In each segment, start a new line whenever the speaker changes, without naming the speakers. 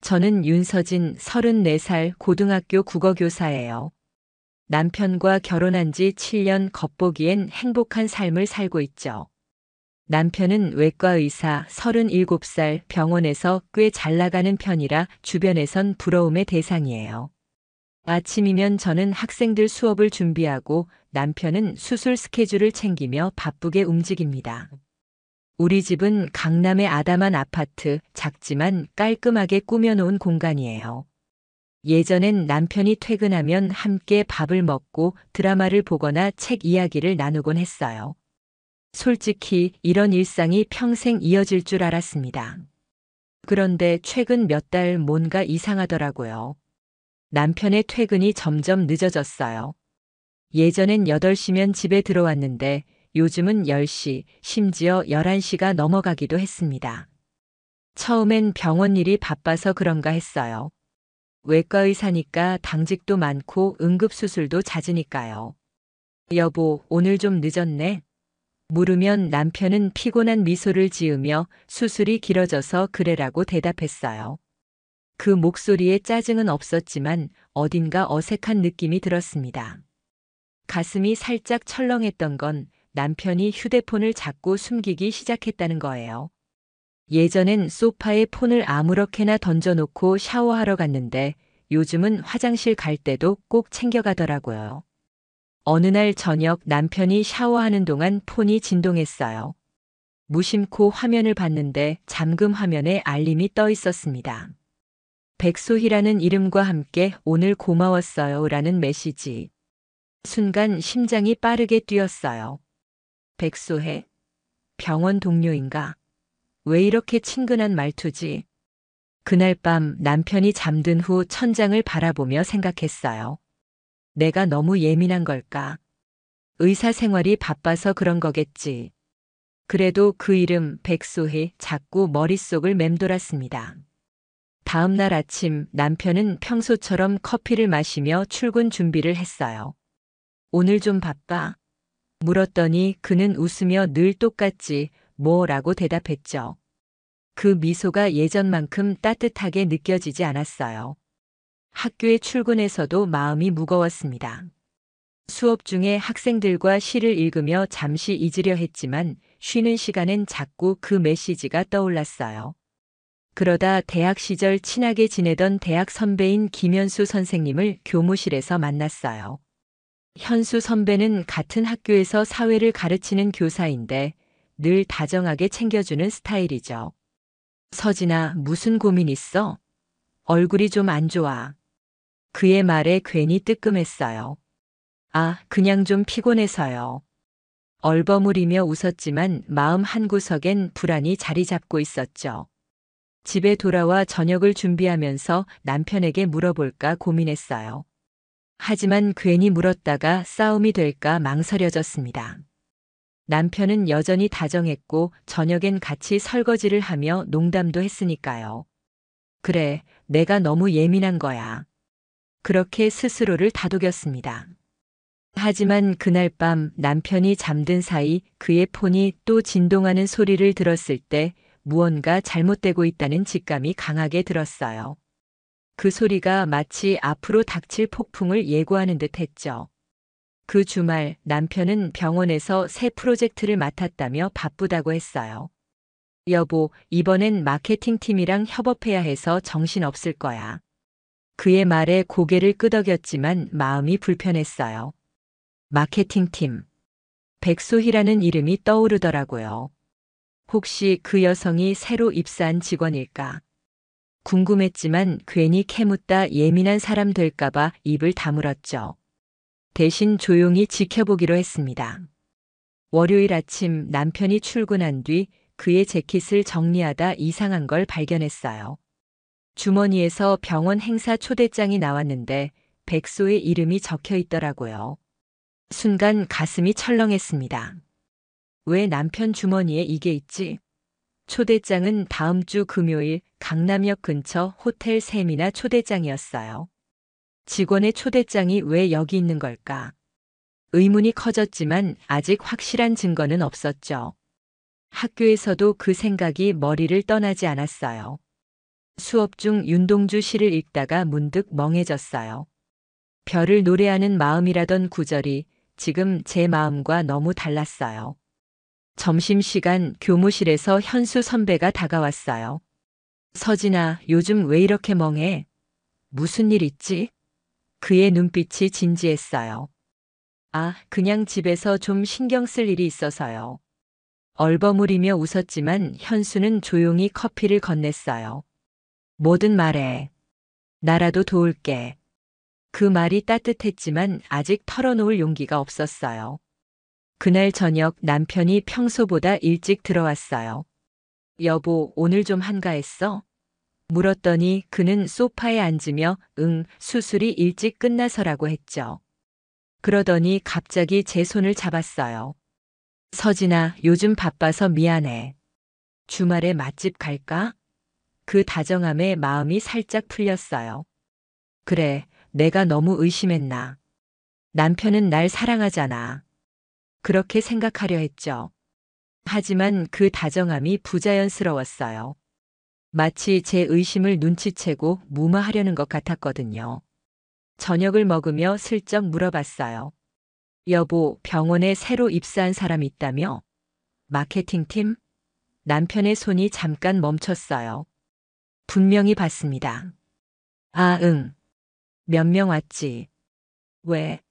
저는 윤서진 34살 고등학교 국어교사예요. 남편과 결혼한 지 7년 겉보기엔 행복한 삶을 살고 있죠. 남편은 외과 의사 37살 병원에서 꽤 잘 나가는 편이라 주변에선 부러움의 대상이에요. 아침이면 저는 학생들 수업을 준비하고 남편은 수술 스케줄을 챙기며 바쁘게 움직입니다. 우리 집은 강남의 아담한 아파트, 작지만 깔끔하게 꾸며놓은 공간이에요. 예전엔 남편이 퇴근하면 함께 밥을 먹고 드라마를 보거나 책 이야기를 나누곤 했어요. 솔직히 이런 일상이 평생 이어질 줄 알았습니다. 그런데 최근 몇 달 뭔가 이상하더라고요. 남편의 퇴근이 점점 늦어졌어요. 예전엔 8시면 집에 들어왔는데 요즘은 10시, 심지어 11시가 넘어가기도 했습니다. 처음엔 병원 일이 바빠서 그런가 했어요. 외과 의사니까 당직도 많고 응급수술도 잦으니까요. 여보, 오늘 좀 늦었네? 물으면 남편은 피곤한 미소를 지으며 수술이 길어져서 그래라고 대답했어요. 그 목소리에 짜증은 없었지만 어딘가 어색한 느낌이 들었습니다. 가슴이 살짝 철렁했던 건 남편이 휴대폰을 자꾸 숨기기 시작했다는 거예요. 예전엔 소파에 폰을 아무렇게나 던져놓고 샤워하러 갔는데 요즘은 화장실 갈 때도 꼭 챙겨가더라고요. 어느 날 저녁 남편이 샤워하는 동안 폰이 진동했어요. 무심코 화면을 봤는데 잠금 화면에 알림이 떠 있었습니다. 백소희라는 이름과 함께 오늘 고마웠어요 라는 메시지. 순간 심장이 빠르게 뛰었어요. 백소혜? 병원 동료인가? 왜 이렇게 친근한 말투지? 그날 밤 남편이 잠든 후 천장을 바라보며 생각했어요. 내가 너무 예민한 걸까? 의사 생활이 바빠서 그런 거겠지. 그래도 그 이름 백소희 자꾸 머릿속을 맴돌았습니다. 다음 날 아침 남편은 평소처럼 커피를 마시며 출근 준비를 했어요. 오늘 좀 바빠? 물었더니 그는 웃으며 늘 똑같지 뭐라고 대답했죠. 그 미소가 예전만큼 따뜻하게 느껴지지 않았어요. 학교에 출근해서도 마음이 무거웠습니다. 수업 중에 학생들과 시를 읽으며 잠시 잊으려 했지만 쉬는 시간엔 자꾸 그 메시지가 떠올랐어요. 그러다 대학 시절 친하게 지내던 대학 선배인 김현수 선생님을 교무실에서 만났어요. 현수 선배는 같은 학교에서 사회를 가르치는 교사인데 늘 다정하게 챙겨주는 스타일이죠. 서진아, 무슨 고민 있어? 얼굴이 좀 안 좋아. 그의 말에 괜히 뜨끔했어요. 아, 그냥 좀 피곤해서요. 얼버무리며 웃었지만 마음 한구석엔 불안이 자리 잡고 있었죠. 집에 돌아와 저녁을 준비하면서 남편에게 물어볼까 고민했어요. 하지만 괜히 물었다가 싸움이 될까 망설여졌습니다. 남편은 여전히 다정했고 저녁엔 같이 설거지를 하며 농담도 했으니까요. 그래, 내가 너무 예민한 거야. 그렇게 스스로를 다독였습니다. 하지만 그날 밤 남편이 잠든 사이 그의 폰이 또 진동하는 소리를 들었을 때 무언가 잘못되고 있다는 직감이 강하게 들었어요. 그 소리가 마치 앞으로 닥칠 폭풍을 예고하는 듯 했죠. 그 주말 남편은 병원에서 새 프로젝트를 맡았다며 바쁘다고 했어요. 여보, 이번엔 마케팅팀이랑 협업해야 해서 정신없을 거야. 그의 말에 고개를 끄덕였지만 마음이 불편했어요. 마케팅팀. 백소희라는 이름이 떠오르더라고요. 혹시 그 여성이 새로 입사한 직원일까? 궁금했지만 괜히 캐묻다 예민한 사람 될까봐 입을 다물었죠. 대신 조용히 지켜보기로 했습니다. 월요일 아침 남편이 출근한 뒤 그의 재킷을 정리하다 이상한 걸 발견했어요. 주머니에서 병원 행사 초대장이 나왔는데 백소의 이름이 적혀 있더라고요. 순간 가슴이 철렁했습니다. 왜 남편 주머니에 이게 있지? 초대장은 다음 주 금요일 강남역 근처 호텔 세미나 초대장이었어요. 직원의 초대장이 왜 여기 있는 걸까? 의문이 커졌지만 아직 확실한 증거는 없었죠. 학교에서도 그 생각이 머리를 떠나지 않았어요. 수업 중 윤동주 시를 읽다가 문득 멍해졌어요. 별을 노래하는 마음이라던 구절이 지금 제 마음과 너무 달랐어요. 점심시간 교무실에서 현수 선배가 다가왔어요. 서진아, 요즘 왜 이렇게 멍해? 무슨 일 있지? 그의 눈빛이 진지했어요. 아, 그냥 집에서 좀 신경 쓸 일이 있어서요. 얼버무리며 웃었지만 현수는 조용히 커피를 건넸어요. 뭐든 말해. 나라도 도울게. 그 말이 따뜻했지만 아직 털어놓을 용기가 없었어요. 그날 저녁 남편이 평소보다 일찍 들어왔어요. 여보, 오늘 좀 한가했어? 물었더니 그는 소파에 앉으며 수술이 일찍 끝나서라고 했죠. 그러더니 갑자기 제 손을 잡았어요. 서진아, 요즘 바빠서 미안해. 주말에 맛집 갈까? 그 다정함에 마음이 살짝 풀렸어요. 그래, 내가 너무 의심했나. 남편은 날 사랑하잖아. 그렇게 생각하려 했죠. 하지만 그 다정함이 부자연스러웠어요. 마치 제 의심을 눈치채고 무마하려는 것 같았거든요. 저녁을 먹으며 슬쩍 물어봤어요. 여보, 병원에 새로 입사한 사람 있다며? 마케팅팀? 남편의 손이 잠깐 멈췄어요. 분명히 봤습니다. 아, 응. 몇 명 왔지. 왜?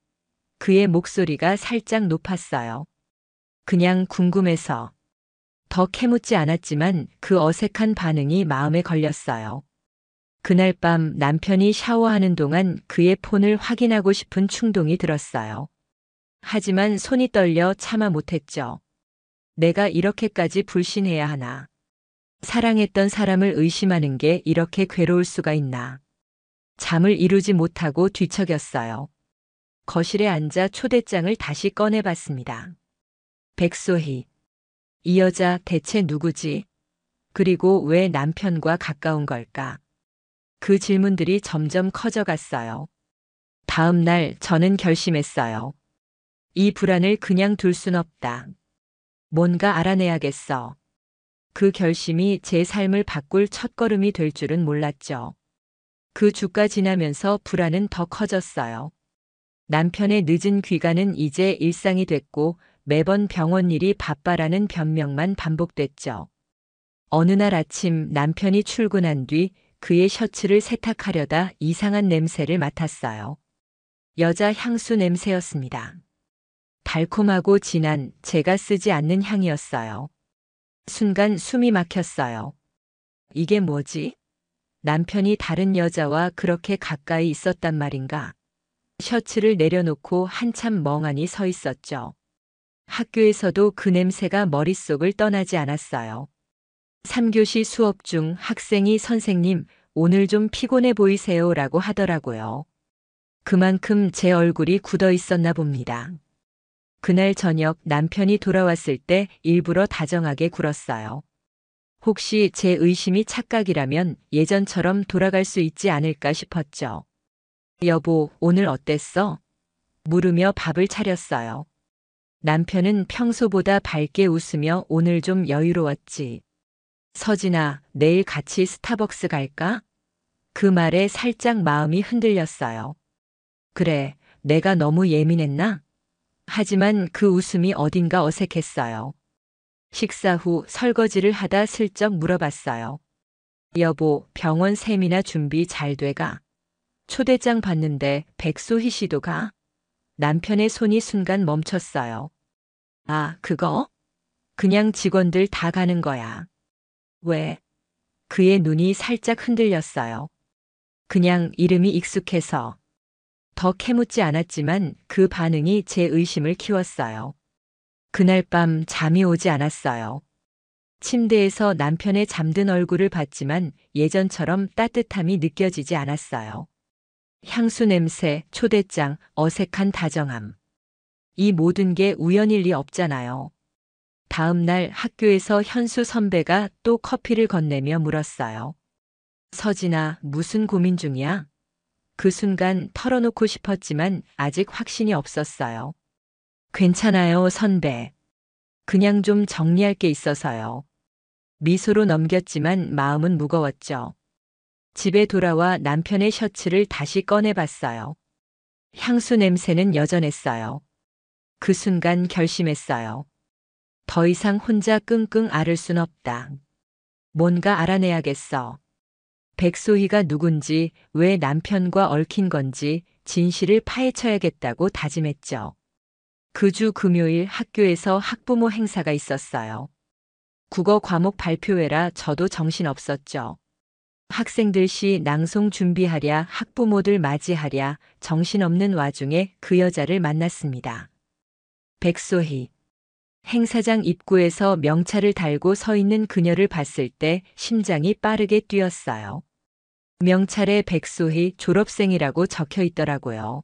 그의 목소리가 살짝 높았어요. 그냥 궁금해서. 더 캐묻지 않았지만 그 어색한 반응이 마음에 걸렸어요. 그날 밤 남편이 샤워하는 동안 그의 폰을 확인하고 싶은 충동이 들었어요. 하지만 손이 떨려 참아 못했죠. 내가 이렇게까지 불신해야 하나. 사랑했던 사람을 의심하는 게 이렇게 괴로울 수가 있나. 잠을 이루지 못하고 뒤척였어요. 거실에 앉아 초대장을 다시 꺼내봤습니다. 백소희. 이 여자 대체 누구지? 그리고 왜 남편과 가까운 걸까? 그 질문들이 점점 커져갔어요. 다음 날 저는 결심했어요. 이 불안을 그냥 둘 순 없다. 뭔가 알아내야겠어. 그 결심이 제 삶을 바꿀 첫걸음이 될 줄은 몰랐죠. 그 주가 지나면서 불안은 더 커졌어요. 남편의 늦은 귀가는 이제 일상이 됐고 매번 병원 일이 바빠라는 변명만 반복됐죠. 어느 날 아침 남편이 출근한 뒤 그의 셔츠를 세탁하려다 이상한 냄새를 맡았어요. 여자 향수 냄새였습니다. 달콤하고 진한 제가 쓰지 않는 향이었어요. 순간 숨이 막혔어요. 이게 뭐지? 남편이 다른 여자와 그렇게 가까이 있었단 말인가? 셔츠를 내려놓고 한참 멍하니 서 있었죠. 학교에서도 그 냄새가 머릿속을 떠나지 않았어요. 3교시 수업 중 학생이 선생님, 오늘 좀 피곤해 보이세요 라고 하더라고요. 그만큼 제 얼굴이 굳어 있었나 봅니다. 그날 저녁 남편이 돌아왔을 때 일부러 다정하게 굴었어요. 혹시 제 의심이 착각이라면 예전처럼 돌아갈 수 있지 않을까 싶었죠. 여보, 오늘 어땠어? 물으며 밥을 차렸어요. 남편은 평소보다 밝게 웃으며 오늘 좀 여유로웠지. 서진아, 내일 같이 스타벅스 갈까? 그 말에 살짝 마음이 흔들렸어요. 그래, 내가 너무 예민했나? 하지만 그 웃음이 어딘가 어색했어요. 식사 후 설거지를 하다 슬쩍 물어봤어요. 여보, 병원 세미나 준비 잘 돼가? 초대장 받는데 백소희 씨도 가? 남편의 손이 순간 멈췄어요. 아, 그거? 그냥 직원들 다 가는 거야. 왜? 그의 눈이 살짝 흔들렸어요. 그냥 이름이 익숙해서. 더 캐묻지 않았지만 그 반응이 제 의심을 키웠어요. 그날 밤 잠이 오지 않았어요. 침대에서 남편의 잠든 얼굴을 봤지만 예전처럼 따뜻함이 느껴지지 않았어요. 향수 냄새, 초대장, 어색한 다정함. 이 모든 게 우연일 리 없잖아요. 다음 날 학교에서 현수 선배가 또 커피를 건네며 물었어요. 서진아, 무슨 고민 중이야? 그 순간 털어놓고 싶었지만 아직 확신이 없었어요. 괜찮아요, 선배. 그냥 좀 정리할 게 있어서요. 미소로 넘겼지만 마음은 무거웠죠. 집에 돌아와 남편의 셔츠를 다시 꺼내봤어요. 향수 냄새는 여전했어요. 그 순간 결심했어요. 더 이상 혼자 끙끙 앓을 순 없다. 뭔가 알아내야겠어. 백소희가 누군지, 왜 남편과 얽힌 건지 진실을 파헤쳐야겠다고 다짐했죠. 그 주 금요일 학교에서 학부모 행사가 있었어요. 국어 과목 발표회라 저도 정신없었죠. 학생들 시 낭송 준비하랴, 학부모들 맞이하랴, 정신없는 와중에 그 여자를 만났습니다. 백소희. 행사장 입구에서 명찰을 달고 서 있는 그녀를 봤을 때 심장이 빠르게 뛰었어요. 명찰에 백소희 졸업생이라고 적혀 있더라고요.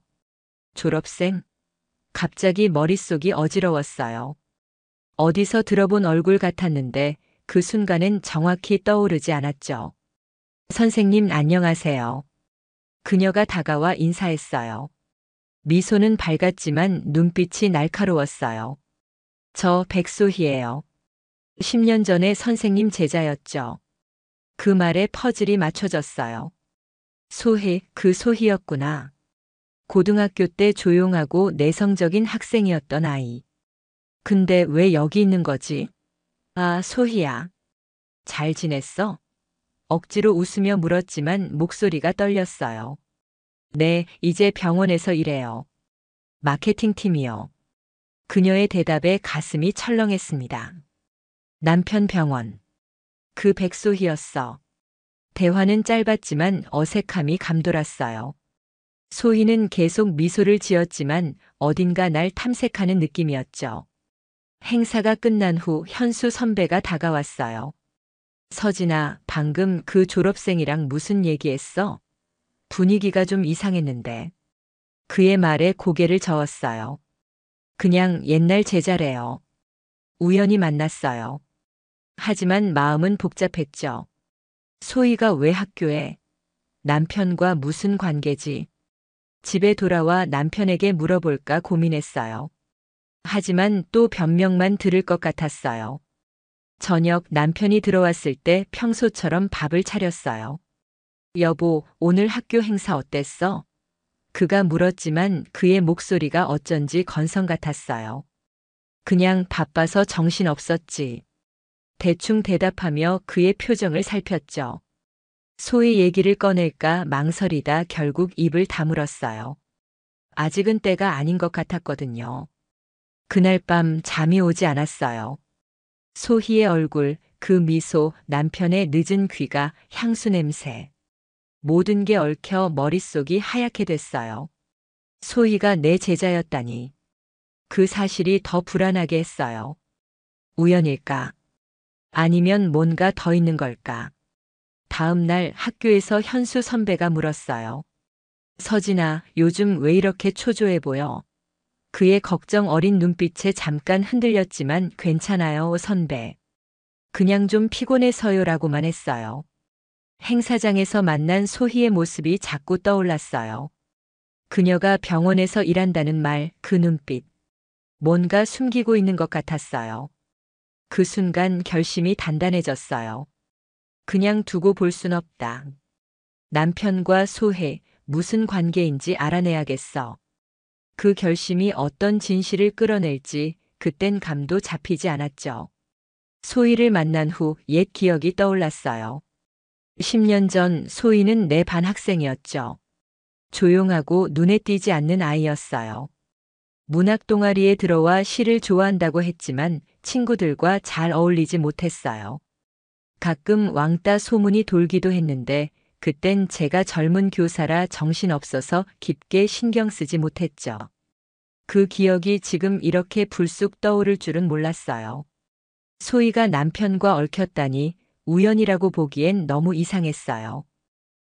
졸업생? 갑자기 머릿속이 어지러웠어요. 어디서 들어본 얼굴 같았는데 그 순간엔 정확히 떠오르지 않았죠. 선생님 안녕하세요. 그녀가 다가와 인사했어요. 미소는 밝았지만 눈빛이 날카로웠어요. 저 백소희예요. 10년 전에 선생님 제자였죠. 그 말에 퍼즐이 맞춰졌어요. 소희, 그 소희였구나. 고등학교 때 조용하고 내성적인 학생이었던 아이. 근데 왜 여기 있는 거지? 아, 소희야. 잘 지냈어? 억지로 웃으며 물었지만 목소리가 떨렸어요. 네, 이제 병원에서 일해요. 마케팅 팀이요. 그녀의 대답에 가슴이 철렁했습니다. 남편 병원. 그 백소희였어. 대화는 짧았지만 어색함이 감돌았어요. 소희는 계속 미소를 지었지만 어딘가 날 탐색하는 느낌이었죠. 행사가 끝난 후 현수 선배가 다가왔어요. 서진아, 방금 그 졸업생이랑 무슨 얘기했어? 분위기가 좀 이상했는데. 그의 말에 고개를 저었어요. 그냥 옛날 제자래요. 우연히 만났어요. 하지만 마음은 복잡했죠. 소희가 왜 학교에? 남편과 무슨 관계지? 집에 돌아와 남편에게 물어볼까 고민했어요. 하지만 또 변명만 들을 것 같았어요. 저녁 남편이 들어왔을 때 평소처럼 밥을 차렸어요. 여보, 오늘 학교 행사 어땠어? 그가 물었지만 그의 목소리가 어쩐지 건성 같았어요. 그냥 바빠서 정신없었지. 대충 대답하며 그의 표정을 살폈죠. 소희 얘기를 꺼낼까 망설이다 결국 입을 다물었어요. 아직은 때가 아닌 것 같았거든요. 그날 밤 잠이 오지 않았어요. 소희의 얼굴, 그 미소, 남편의 늦은 귀가, 향수 냄새. 모든 게 얽혀 머릿속이 하얗게 됐어요. 소희가 내 제자였다니. 그 사실이 더 불안하게 했어요. 우연일까? 아니면 뭔가 더 있는 걸까? 다음 날 학교에서 현수 선배가 물었어요. 서진아, 요즘 왜 이렇게 초조해 보여? 그의 걱정 어린 눈빛에 잠깐 흔들렸지만 괜찮아요, 선배. 그냥 좀 피곤해서요라고만 했어요. 행사장에서 만난 소희의 모습이 자꾸 떠올랐어요. 그녀가 병원에서 일한다는 말, 그 눈빛. 뭔가 숨기고 있는 것 같았어요. 그 순간 결심이 단단해졌어요. 그냥 두고 볼 순 없다. 남편과 소혜, 무슨 관계인지 알아내야겠어. 그 결심이 어떤 진실을 끌어낼지 그땐 감도 잡히지 않았죠. 소희를 만난 후 옛 기억이 떠올랐어요. 10년 전 소희는 내 반 학생이었죠. 조용하고 눈에 띄지 않는 아이였어요. 문학 동아리에 들어와 시를 좋아한다고 했지만 친구들과 잘 어울리지 못했어요. 가끔 왕따 소문이 돌기도 했는데 그땐 제가 젊은 교사라 정신없어서 깊게 신경 쓰지 못했죠. 그 기억이 지금 이렇게 불쑥 떠오를 줄은 몰랐어요. 소희가 남편과 얽혔다니 우연이라고 보기엔 너무 이상했어요.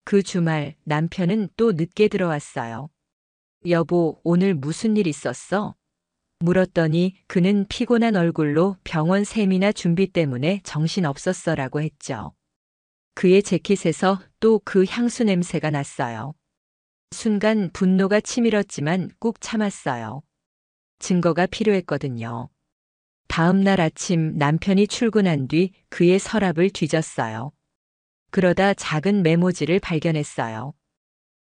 그 주말 남편은 또 늦게 들어왔어요. 여보, 오늘 무슨 일 있었어? 물었더니 그는 피곤한 얼굴로 병원 세미나 준비 때문에 정신없었어라고 했죠. 그의 재킷에서 또 그 향수 냄새가 났어요. 순간 분노가 치밀었지만 꾹 참았어요. 증거가 필요했거든요. 다음 날 아침 남편이 출근한 뒤 그의 서랍을 뒤졌어요. 그러다 작은 메모지를 발견했어요.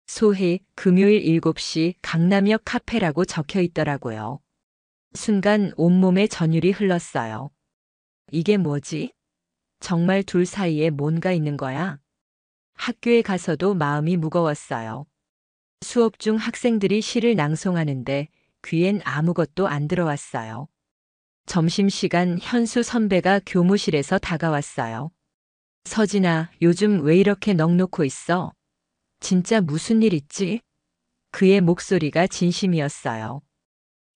소희, 금요일 7시 강남역 카페라고 적혀 있더라고요. 순간 온몸에 전율이 흘렀어요. 이게 뭐지? 정말 둘 사이에 뭔가 있는 거야? 학교에 가서도 마음이 무거웠어요. 수업 중 학생들이 시를 낭송하는데 귀엔 아무것도 안 들어왔어요. 점심시간 현수 선배가 교무실에서 다가왔어요. 서진아, 요즘 왜 이렇게 넋놓고 있어? 진짜 무슨 일 있지? 그의 목소리가 진심이었어요.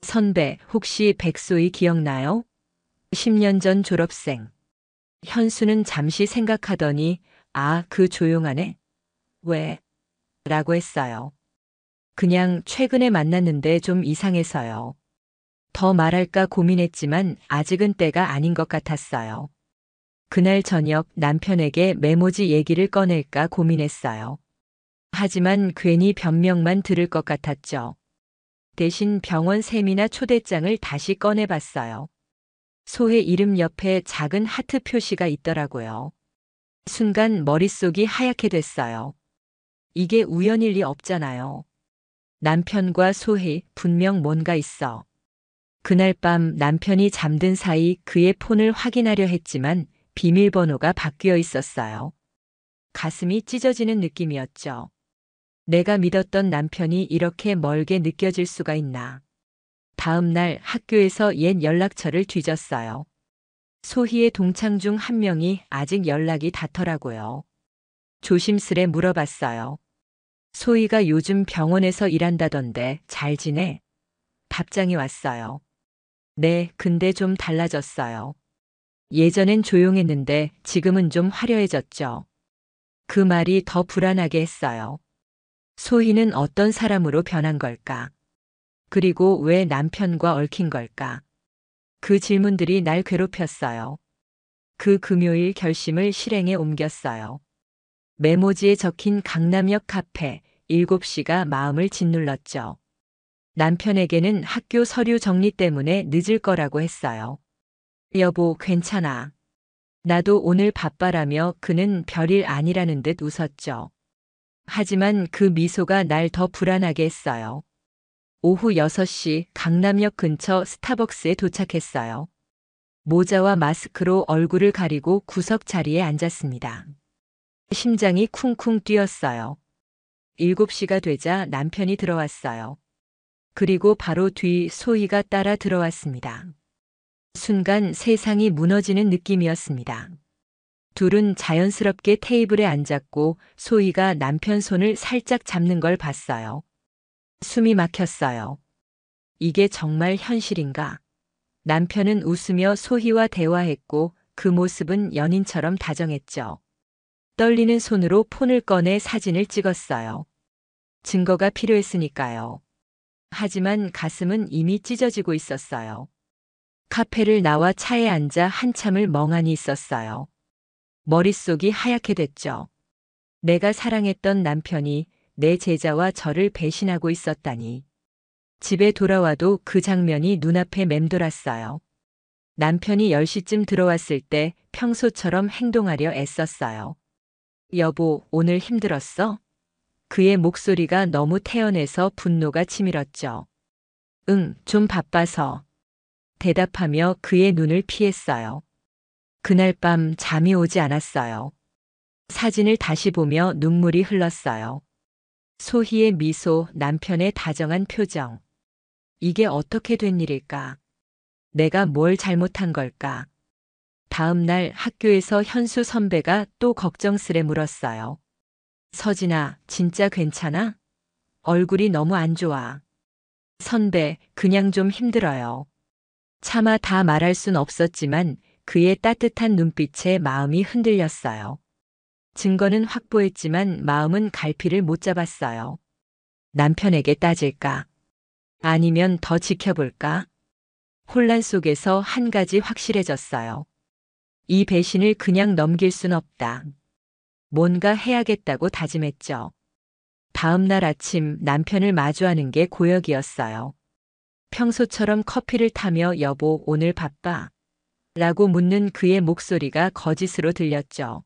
선배, 혹시 백소희 기억나요? 10년 전 졸업생. 현수는 잠시 생각하더니, 아, 그 조용한 애? 왜? 라고 했어요. 그냥 최근에 만났는데 좀 이상해서요. 더 말할까 고민했지만 아직은 때가 아닌 것 같았어요. 그날 저녁 남편에게 메모지 얘기를 꺼낼까 고민했어요. 하지만 괜히 변명만 들을 것 같았죠. 대신 병원 세미나 초대장을 다시 꺼내봤어요. 소혜 이름 옆에 작은 하트 표시가 있더라고요. 순간 머릿속이 하얗게 됐어요. 이게 우연일 리 없잖아요. 남편과 소혜 분명 뭔가 있어. 그날 밤 남편이 잠든 사이 그의 폰을 확인하려 했지만 비밀번호가 바뀌어 있었어요. 가슴이 찢어지는 느낌이었죠. 내가 믿었던 남편이 이렇게 멀게 느껴질 수가 있나. 다음 날 학교에서 옛 연락처를 뒤졌어요. 소희의 동창 중 한 명이 아직 연락이 닿더라고요. 조심스레 물어봤어요. 소희가 요즘 병원에서 일한다던데 잘 지내? 답장이 왔어요. 네, 근데 좀 달라졌어요. 예전엔 조용했는데 지금은 좀 화려해졌죠. 그 말이 더 불안하게 했어요. 소희는 어떤 사람으로 변한 걸까? 그리고 왜 남편과 얽힌 걸까? 그 질문들이 날 괴롭혔어요. 그 금요일 결심을 실행에 옮겼어요. 메모지에 적힌 강남역 카페 7시가 마음을 짓눌렀죠. 남편에게는 학교 서류 정리 때문에 늦을 거라고 했어요. 여보, 괜찮아. 나도 오늘 바빠라며 그는 별일 아니라는 듯 웃었죠. 하지만 그 미소가 날 더 불안하게 했어요. 오후 6시 강남역 근처 스타벅스에 도착했어요. 모자와 마스크로 얼굴을 가리고 구석 자리에 앉았습니다. 심장이 쿵쿵 뛰었어요. 7시가 되자 남편이 들어왔어요. 그리고 바로 뒤 소희가 따라 들어왔습니다. 순간 세상이 무너지는 느낌이었습니다. 둘은 자연스럽게 테이블에 앉았고 소희가 남편 손을 살짝 잡는 걸 봤어요. 숨이 막혔어요. 이게 정말 현실인가? 남편은 웃으며 소희와 대화했고 그 모습은 연인처럼 다정했죠. 떨리는 손으로 폰을 꺼내 사진을 찍었어요. 증거가 필요했으니까요. 하지만 가슴은 이미 찢어지고 있었어요. 카페를 나와 차에 앉아 한참을 멍하니 있었어요. 머릿속이 하얗게 됐죠. 내가 사랑했던 남편이 내 제자와 저를 배신하고 있었다니. 집에 돌아와도 그 장면이 눈앞에 맴돌았어요. 남편이 10시쯤 들어왔을 때 평소처럼 행동하려 애썼어요. 여보, 오늘 힘들었어? 그의 목소리가 너무 태연해서 분노가 치밀었죠. 응, 좀 바빠서. 대답하며 그의 눈을 피했어요. 그날 밤 잠이 오지 않았어요. 사진을 다시 보며 눈물이 흘렀어요. 소희의 미소, 남편의 다정한 표정. 이게 어떻게 된 일일까? 내가 뭘 잘못한 걸까? 다음 날 학교에서 현수 선배가 또 걱정스레 물었어요. 서진아, 진짜 괜찮아? 얼굴이 너무 안 좋아. 선배, 그냥 좀 힘들어요. 차마 다 말할 순 없었지만 그의 따뜻한 눈빛에 마음이 흔들렸어요. 증거는 확보했지만 마음은 갈피를 못 잡았어요. 남편에게 따질까? 아니면 더 지켜볼까? 혼란 속에서 한 가지 확실해졌어요. 이 배신을 그냥 넘길 순 없다. 뭔가 해야겠다고 다짐했죠. 다음 날 아침 남편을 마주하는 게 고역이었어요. 평소처럼 커피를 타며 여보, 오늘 바빠? 라고 묻는 그의 목소리가 거짓으로 들렸죠.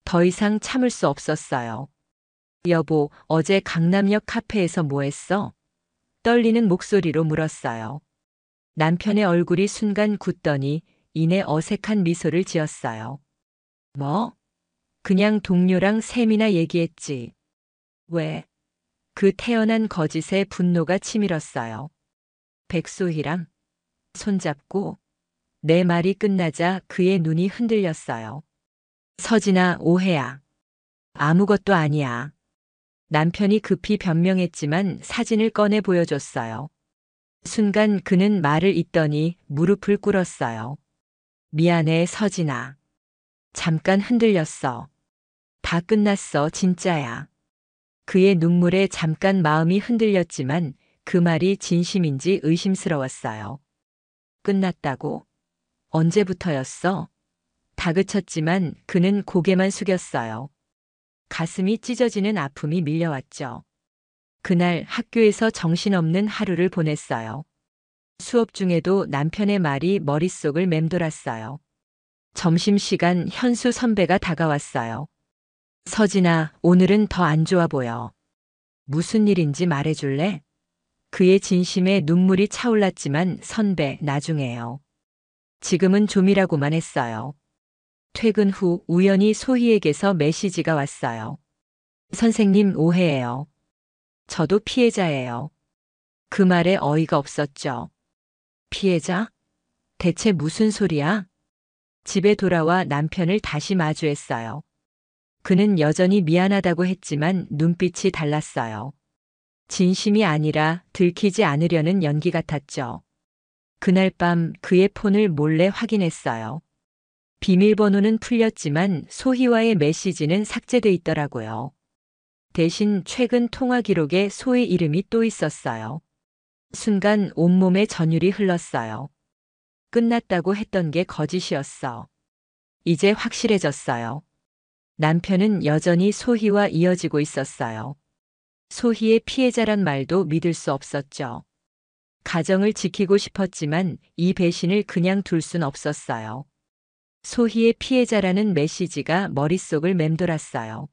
더 이상 참을 수 없었어요. 여보, 어제 강남역 카페에서 뭐 했어? 떨리는 목소리로 물었어요. 남편의 얼굴이 순간 굳더니 이내 어색한 미소를 지었어요. 뭐? 그냥 동료랑 셈이나 얘기했지. 왜? 그 태어난 거짓에 분노가 치밀었어요. 백소희랑 손잡고 내 말이 끝나자 그의 눈이 흔들렸어요. 서진아, 오해야. 아무것도 아니야. 남편이 급히 변명했지만 사진을 꺼내 보여줬어요. 순간 그는 말을 잇더니 무릎을 꿇었어요. 미안해, 서진아. 잠깐 흔들렸어. 다 끝났어, 진짜야. 그의 눈물에 잠깐 마음이 흔들렸지만 그 말이 진심인지 의심스러웠어요. 끝났다고? 언제부터였어? 다그쳤지만 그는 고개만 숙였어요. 가슴이 찢어지는 아픔이 밀려왔죠. 그날 학교에서 정신없는 하루를 보냈어요. 수업 중에도 남편의 말이 머릿속을 맴돌았어요. 점심시간 현수 선배가 다가왔어요. 서진아, 오늘은 더 안 좋아 보여. 무슨 일인지 말해줄래? 그의 진심에 눈물이 차올랐지만 선배, 나중에요. 지금은 좀이라고만 했어요. 퇴근 후 우연히 소희에게서 메시지가 왔어요. 선생님, 오해예요. 저도 피해자예요. 그 말에 어이가 없었죠. 피해자? 대체 무슨 소리야? 집에 돌아와 남편을 다시 마주했어요. 그는 여전히 미안하다고 했지만 눈빛이 달랐어요. 진심이 아니라 들키지 않으려는 연기 같았죠. 그날 밤 그의 폰을 몰래 확인했어요. 비밀번호는 풀렸지만 소희와의 메시지는 삭제돼 있더라고요. 대신 최근 통화 기록에 소희 이름이 또 있었어요. 순간 온몸에 전율이 흘렀어요. 끝났다고 했던 게 거짓이었어. 이제 확실해졌어요. 남편은 여전히 소희와 이어지고 있었어요. 소희의 피해자란 말도 믿을 수 없었죠. 가정을 지키고 싶었지만 이 배신을 그냥 둘 순 없었어요. 소희의 피해자라는 메시지가 머릿속을 맴돌았어요.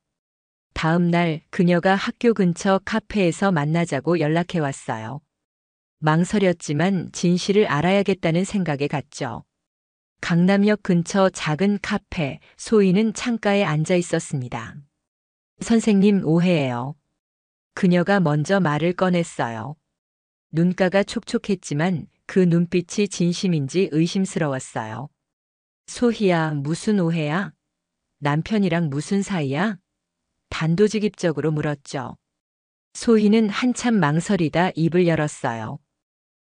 다음 날 그녀가 학교 근처 카페에서 만나자고 연락해 왔어요. 망설였지만 진실을 알아야겠다는 생각에 갔죠. 강남역 근처 작은 카페, 소희는 창가에 앉아 있었습니다. 선생님, 오해예요. 그녀가 먼저 말을 꺼냈어요. 눈가가 촉촉했지만 그 눈빛이 진심인지 의심스러웠어요. 소희야, 무슨 오해야? 남편이랑 무슨 사이야? 단도직입적으로 물었죠. 소희는 한참 망설이다 입을 열었어요.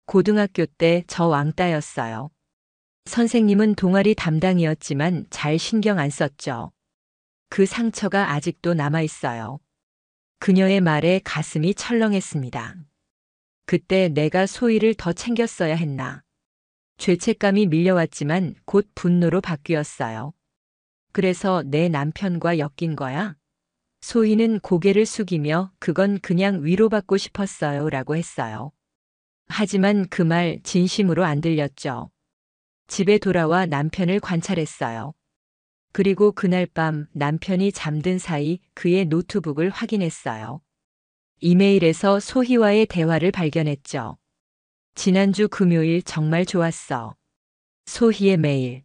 고등학교 때 저 왕따였어요. 선생님은 동아리 담당이었지만 잘 신경 안 썼죠. 그 상처가 아직도 남아 있어요. 그녀의 말에 가슴이 철렁했습니다. 그때 내가 소희를 더 챙겼어야 했나. 죄책감이 밀려왔지만 곧 분노로 바뀌었어요. 그래서 내 남편과 엮인 거야? 소희는 고개를 숙이며 그건 그냥 위로받고 싶었어요 라고 했어요. 하지만 그 말 진심으로 안 들렸죠. 집에 돌아와 남편을 관찰했어요. 그리고 그날 밤 남편이 잠든 사이 그의 노트북을 확인했어요. 이메일에서 소희와의 대화를 발견했죠. 지난주 금요일 정말 좋았어. 소희의 메일.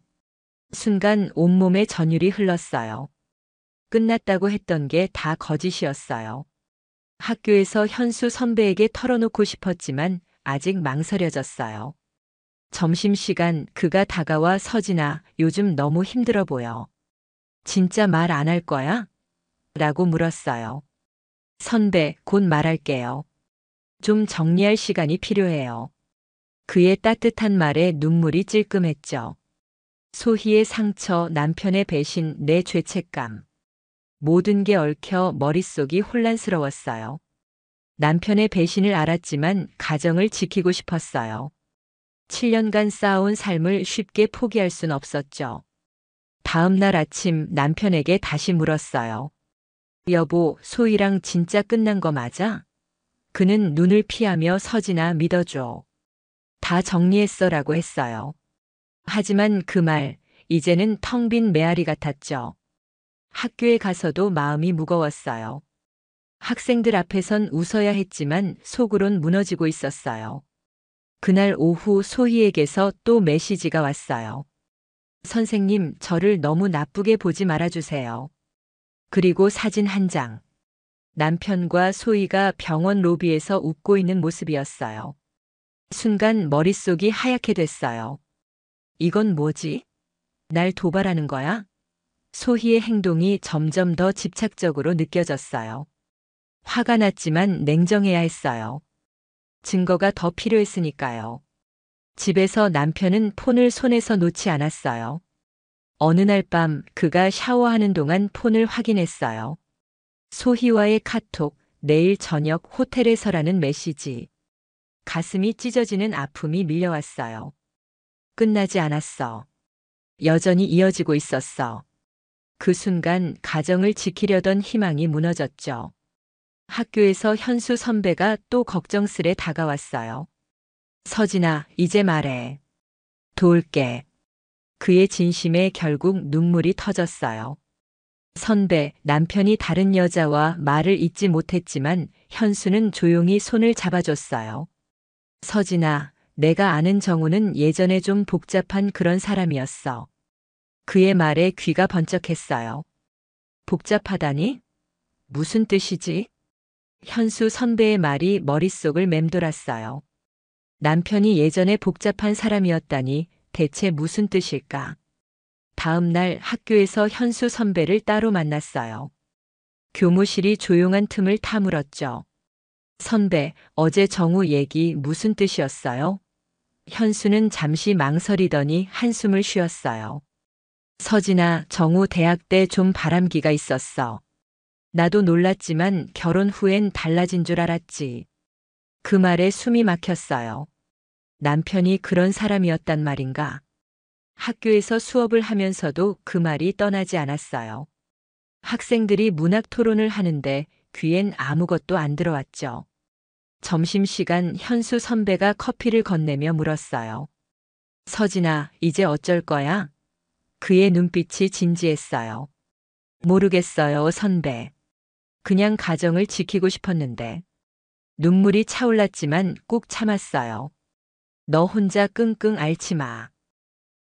순간 온몸에 전율이 흘렀어요. 끝났다고 했던 게 다 거짓이었어요. 학교에서 현수 선배에게 털어놓고 싶었지만 아직 망설여졌어요. 점심시간 그가 다가와 서진아, 요즘 너무 힘들어 보여. 진짜 말 안 할 거야? 라고 물었어요. 선배, 곧 말할게요. 좀 정리할 시간이 필요해요. 그의 따뜻한 말에 눈물이 찔끔했죠. 소희의 상처, 남편의 배신, 내 죄책감. 모든 게 얽혀 머릿속이 혼란스러웠어요. 남편의 배신을 알았지만 가정을 지키고 싶었어요. 7년간 쌓아온 삶을 쉽게 포기할 순 없었죠. 다음 날 아침 남편에게 다시 물었어요. 여보, 소희랑 진짜 끝난 거 맞아? 그는 눈을 피하며 서진아 믿어줘. 다 정리했어 라고 했어요. 하지만 그 말, 이제는 텅 빈 메아리 같았죠. 학교에 가서도 마음이 무거웠어요. 학생들 앞에선 웃어야 했지만 속으론 무너지고 있었어요. 그날 오후 소희에게서 또 메시지가 왔어요. 선생님, 저를 너무 나쁘게 보지 말아주세요. 그리고 사진 한 장. 남편과 소희가 병원 로비에서 웃고 있는 모습이었어요. 순간 머릿속이 하얗게 됐어요. 이건 뭐지? 날 도발하는 거야? 소희의 행동이 점점 더 집착적으로 느껴졌어요. 화가 났지만 냉정해야 했어요. 증거가 더 필요했으니까요. 집에서 남편은 폰을 손에서 놓지 않았어요. 어느 날 밤 그가 샤워하는 동안 폰을 확인했어요. 소희와의 카톡, 내일 저녁 호텔에서라는 메시지. 가슴이 찢어지는 아픔이 밀려왔어요. 끝나지 않았어. 여전히 이어지고 있었어. 그 순간 가정을 지키려던 희망이 무너졌죠. 학교에서 현수 선배가 또 걱정스레 다가왔어요. 서진아, 이제 말해. 도울게. 그의 진심에 결국 눈물이 터졌어요. 선배, 남편이 다른 여자와 말을 잇지 못했지만 현수는 조용히 손을 잡아줬어요. 서진아, 내가 아는 정우는 예전에 좀 복잡한 그런 사람이었어. 그의 말에 귀가 번쩍했어요. 복잡하다니? 무슨 뜻이지? 현수 선배의 말이 머릿속을 맴돌았어요. 남편이 예전에 복잡한 사람이었다니 대체 무슨 뜻일까? 다음 날 학교에서 현수 선배를 따로 만났어요. 교무실이 조용한 틈을 타물었죠. 선배, 어제 정우 얘기 무슨 뜻이었어요? 현수는 잠시 망설이더니 한숨을 쉬었어요. 서진아, 정우 대학 때 좀 바람기가 있었어. 나도 놀랐지만 결혼 후엔 달라진 줄 알았지. 그 말에 숨이 막혔어요. 남편이 그런 사람이었단 말인가? 학교에서 수업을 하면서도 그 말이 떠나지 않았어요. 학생들이 문학 토론을 하는데 귀엔 아무것도 안 들어왔죠. 점심시간 현수 선배가 커피를 건네며 물었어요. 서진아, 이제 어쩔 거야? 그의 눈빛이 진지했어요. 모르겠어요, 선배. 그냥 가정을 지키고 싶었는데. 눈물이 차올랐지만 꾹 참았어요. 너 혼자 끙끙 앓지 마.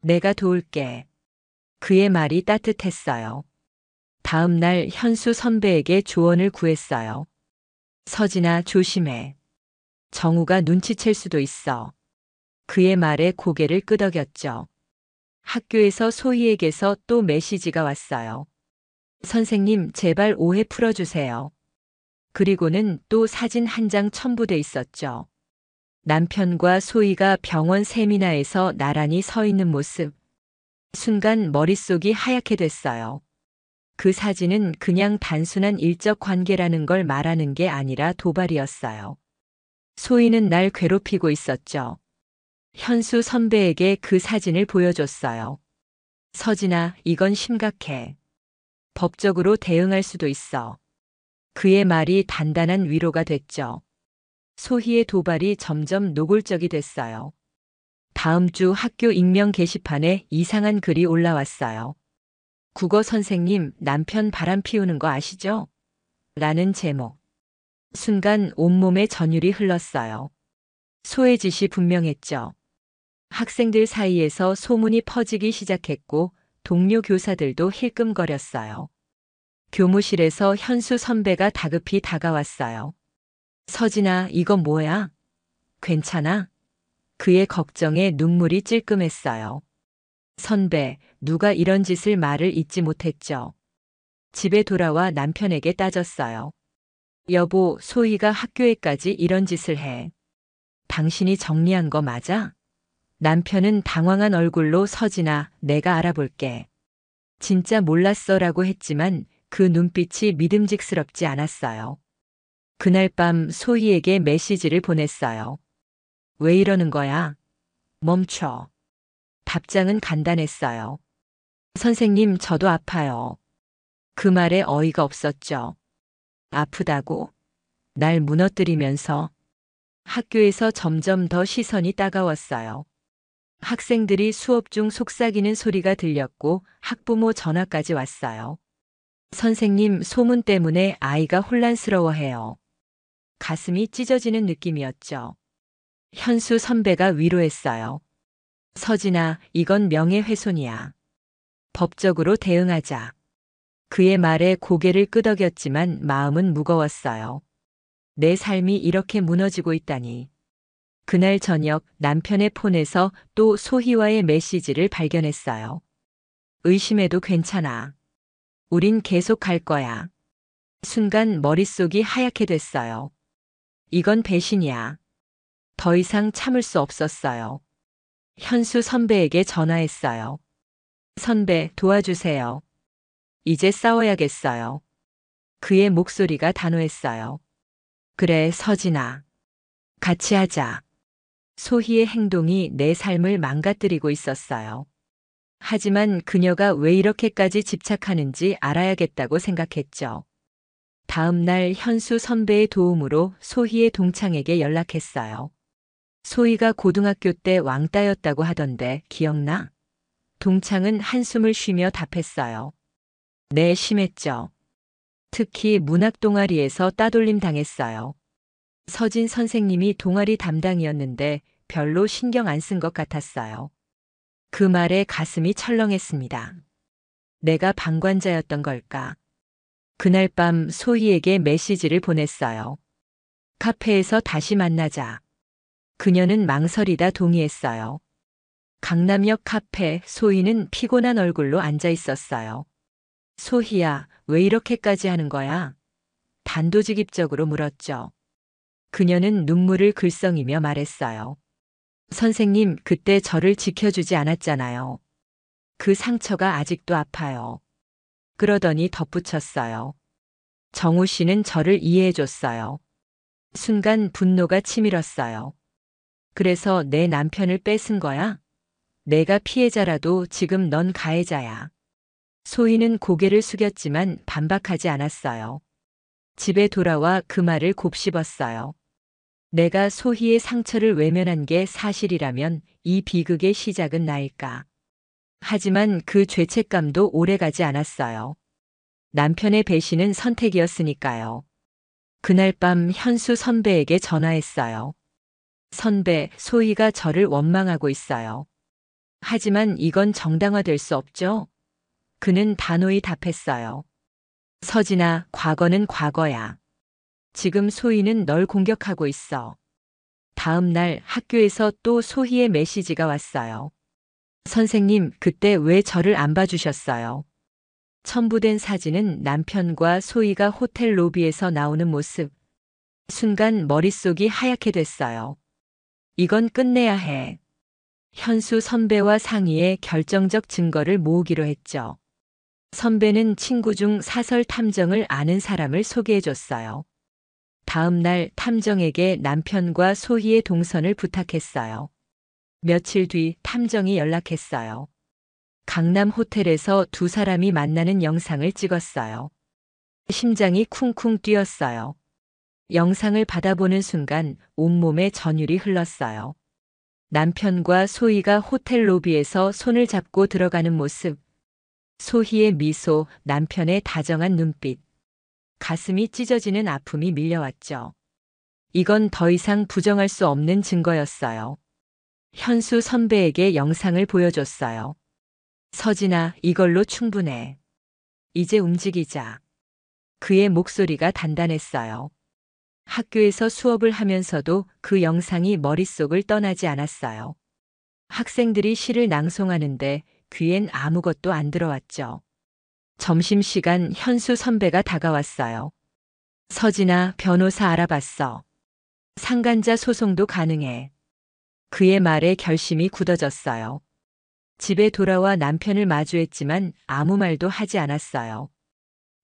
내가 도울게. 그의 말이 따뜻했어요. 다음 날 현수 선배에게 조언을 구했어요. 서진아, 조심해. 정우가 눈치챌 수도 있어. 그의 말에 고개를 끄덕였죠. 학교에서 소희에게서 또 메시지가 왔어요. 선생님, 제발 오해 풀어주세요. 그리고는 또 사진 한 장 첨부돼 있었죠. 남편과 소희가 병원 세미나에서 나란히 서 있는 모습. 순간 머릿속이 하얗게 됐어요. 그 사진은 그냥 단순한 일적 관계라는 걸 말하는 게 아니라 도발이었어요. 소희는 날 괴롭히고 있었죠. 현수 선배에게 그 사진을 보여줬어요. 서진아, 이건 심각해. 법적으로 대응할 수도 있어. 그의 말이 단단한 위로가 됐죠. 소희의 도발이 점점 노골적이 됐어요. 다음 주 학교 익명 게시판에 이상한 글이 올라왔어요. 국어 선생님, 남편 바람 피우는 거 아시죠? 라는 제목. 순간 온몸에 전율이 흘렀어요. 소외짓이 분명했죠. 학생들 사이에서 소문이 퍼지기 시작했고 동료 교사들도 힐끔거렸어요. 교무실에서 현수 선배가 다급히 다가왔어요. 서진아, 이건 뭐야? 괜찮아? 그의 걱정에 눈물이 찔끔했어요. 선배, 누가 이런 짓을 말을 잊지 못했죠. 집에 돌아와 남편에게 따졌어요. 여보, 소희가 학교에까지 이런 짓을 해. 당신이 정리한 거 맞아? 남편은 당황한 얼굴로 서진아, 내가 알아볼게. 진짜 몰랐어라고 했지만 그 눈빛이 믿음직스럽지 않았어요. 그날 밤 소희에게 메시지를 보냈어요. 왜 이러는 거야? 멈춰. 답장은 간단했어요. 선생님, 저도 아파요. 그 말에 어이가 없었죠. 아프다고? 날 무너뜨리면서. 학교에서 점점 더 시선이 따가웠어요. 학생들이 수업 중 속삭이는 소리가 들렸고 학부모 전화까지 왔어요. 선생님, 소문 때문에 아이가 혼란스러워해요. 가슴이 찢어지는 느낌이었죠. 현수 선배가 위로했어요. 서진아, 이건 명예훼손이야. 법적으로 대응하자. 그의 말에 고개를 끄덕였지만 마음은 무거웠어요. 내 삶이 이렇게 무너지고 있다니. 그날 저녁 남편의 폰에서 또 소희와의 메시지를 발견했어요. 의심해도 괜찮아. 우린 계속 갈 거야. 순간 머릿속이 하얗게 됐어요. 이건 배신이야. 더 이상 참을 수 없었어요. 현수 선배에게 전화했어요. 선배, 도와주세요. 이제 싸워야겠어요. 그의 목소리가 단호했어요. 그래, 서진아. 같이 하자. 소희의 행동이 내 삶을 망가뜨리고 있었어요. 하지만 그녀가 왜 이렇게까지 집착하는지 알아야겠다고 생각했죠. 다음 날 현수 선배의 도움으로 소희의 동창에게 연락했어요. 소희가 고등학교 때 왕따였다고 하던데 기억나? 동창은 한숨을 쉬며 답했어요. 네, 심했죠. 특히 문학 동아리에서 따돌림 당했어요. 서진 선생님이 동아리 담당이었는데 별로 신경 안 쓴 것 같았어요. 그 말에 가슴이 철렁했습니다. 내가 방관자였던 걸까? 그날 밤 소희에게 메시지를 보냈어요. 카페에서 다시 만나자. 그녀는 망설이다 동의했어요. 강남역 카페, 소희는 피곤한 얼굴로 앉아 있었어요. 소희야, 왜 이렇게까지 하는 거야? 단도직입적으로 물었죠. 그녀는 눈물을 글썽이며 말했어요. 선생님, 그때 저를 지켜주지 않았잖아요. 그 상처가 아직도 아파요. 그러더니 덧붙였어요. 정우 씨는 저를 이해해줬어요. 순간 분노가 치밀었어요. 그래서 내 남편을 뺏은 거야? 내가 피해자라도 지금 넌 가해자야. 소희는 고개를 숙였지만 반박하지 않았어요. 집에 돌아와 그 말을 곱씹었어요. 내가 소희의 상처를 외면한 게 사실이라면 이 비극의 시작은 나일까. 하지만 그 죄책감도 오래가지 않았어요. 남편의 배신은 선택이었으니까요. 그날 밤 현수 선배에게 전화했어요. 선배, 소희가 저를 원망하고 있어요. 하지만 이건 정당화될 수 없죠? 그는 단호히 답했어요. 서진아, 과거는 과거야. 지금 소희는 널 공격하고 있어. 다음 날 학교에서 또 소희의 메시지가 왔어요. 선생님, 그때 왜 저를 안 봐주셨어요? 첨부된 사진은 남편과 소희가 호텔 로비에서 나오는 모습. 순간 머릿속이 하얗게 됐어요. 이건 끝내야 해. 현수 선배와 상의해 결정적 증거를 모으기로 했죠. 선배는 친구 중 사설 탐정을 아는 사람을 소개해줬어요. 다음 날 탐정에게 남편과 소희의 동선을 부탁했어요. 며칠 뒤 탐정이 연락했어요. 강남 호텔에서 두 사람이 만나는 영상을 찍었어요. 심장이 쿵쿵 뛰었어요. 영상을 받아보는 순간 온몸에 전율이 흘렀어요. 남편과 소희가 호텔 로비에서 손을 잡고 들어가는 모습. 소희의 미소, 남편의 다정한 눈빛. 가슴이 찢어지는 아픔이 밀려왔죠. 이건 더 이상 부정할 수 없는 증거였어요. 현수 선배에게 영상을 보여줬어요. 서진아, 이걸로 충분해. 이제 움직이자. 그의 목소리가 단단했어요. 학교에서 수업을 하면서도 그 영상이 머릿속을 떠나지 않았어요. 학생들이 시를 낭송하는데 귀엔 아무것도 안 들어왔죠. 점심시간 현수 선배가 다가왔어요. 서진아, 변호사 알아봤어. 상간자 소송도 가능해. 그의 말에 결심이 굳어졌어요. 집에 돌아와 남편을 마주했지만 아무 말도 하지 않았어요.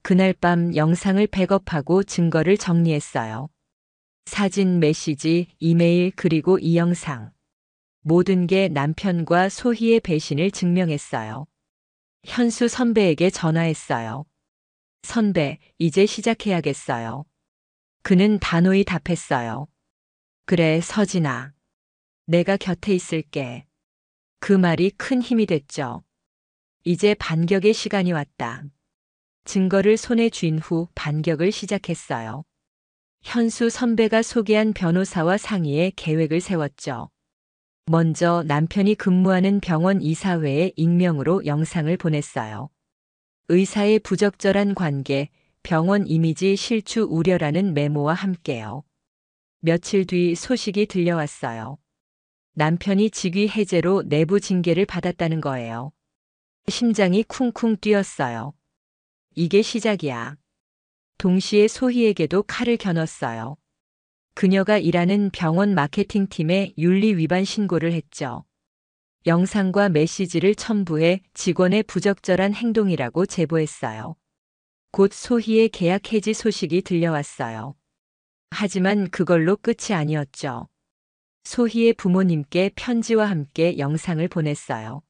그날 밤 영상을 백업하고 증거를 정리했어요. 사진, 메시지, 이메일 그리고 이 영상. 모든 게 남편과 소희의 배신을 증명했어요. 현수 선배에게 전화했어요. 선배, 이제 시작해야겠어요. 그는 단호히 답했어요. 그래, 서진아. 내가 곁에 있을게. 그 말이 큰 힘이 됐죠. 이제 반격의 시간이 왔다. 증거를 손에 쥔 후 반격을 시작했어요. 현수 선배가 소개한 변호사와 상의해 계획을 세웠죠. 먼저 남편이 근무하는 병원 이사회에 익명으로 영상을 보냈어요. 의사의 부적절한 관계, 병원 이미지 실추 우려라는 메모와 함께요. 며칠 뒤 소식이 들려왔어요. 남편이 직위 해제로 내부 징계를 받았다는 거예요. 심장이 쿵쿵 뛰었어요. 이게 시작이야. 동시에 소희에게도 칼을 겨눴어요. 그녀가 일하는 병원 마케팅팀에 윤리 위반 신고를 했죠. 영상과 메시지를 첨부해 직원의 부적절한 행동이라고 제보했어요. 곧 소희의 계약 해지 소식이 들려왔어요. 하지만 그걸로 끝이 아니었죠. 소희의 부모님께 편지와 함께 영상을 보냈어요.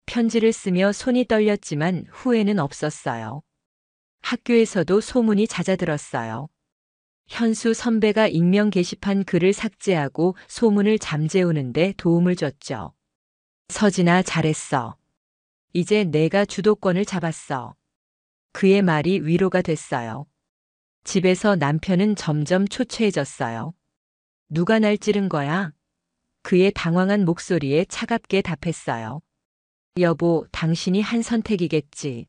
편지를 쓰며 손이 떨렸지만 후회는 없었어요. 학교에서도 소문이 잦아들었어요. 현수 선배가 익명 게시판 글을 삭제하고 소문을 잠재우는데 도움을 줬죠. 서진아, 잘했어. 이제 내가 주도권을 잡았어. 그의 말이 위로가 됐어요. 집에서 남편은 점점 초췌해졌어요. 누가 날 찌른 거야? 그의 당황한 목소리에 차갑게 답했어요. 여보, 당신이 한 선택이겠지.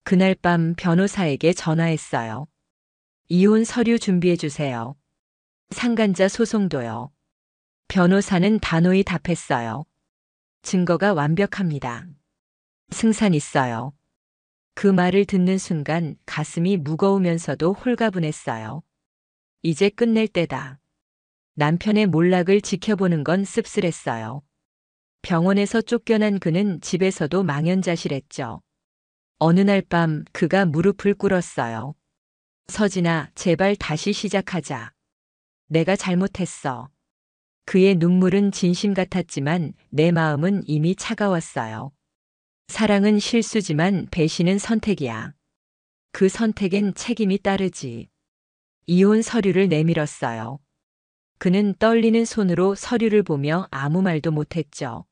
그날 밤 변호사에게 전화했어요. 이혼 서류 준비해 주세요. 상간자 소송도요. 변호사는 단호히 답했어요. 증거가 완벽합니다. 승산 있어요. 그 말을 듣는 순간 가슴이 무거우면서도 홀가분했어요. 이제 끝낼 때다. 남편의 몰락을 지켜보는 건 씁쓸했어요. 병원에서 쫓겨난 그는 집에서도 망연자실했죠. 어느 날 밤 그가 무릎을 꿇었어요. 서진아, 제발 다시 시작하자. 내가 잘못했어. 그의 눈물은 진심 같았지만 내 마음은 이미 차가웠어요. 사랑은 실수지만 배신은 선택이야. 그 선택엔 책임이 따르지. 이혼 서류를 내밀었어요. 그는 떨리는 손으로 서류를 보며 아무 말도 못했죠.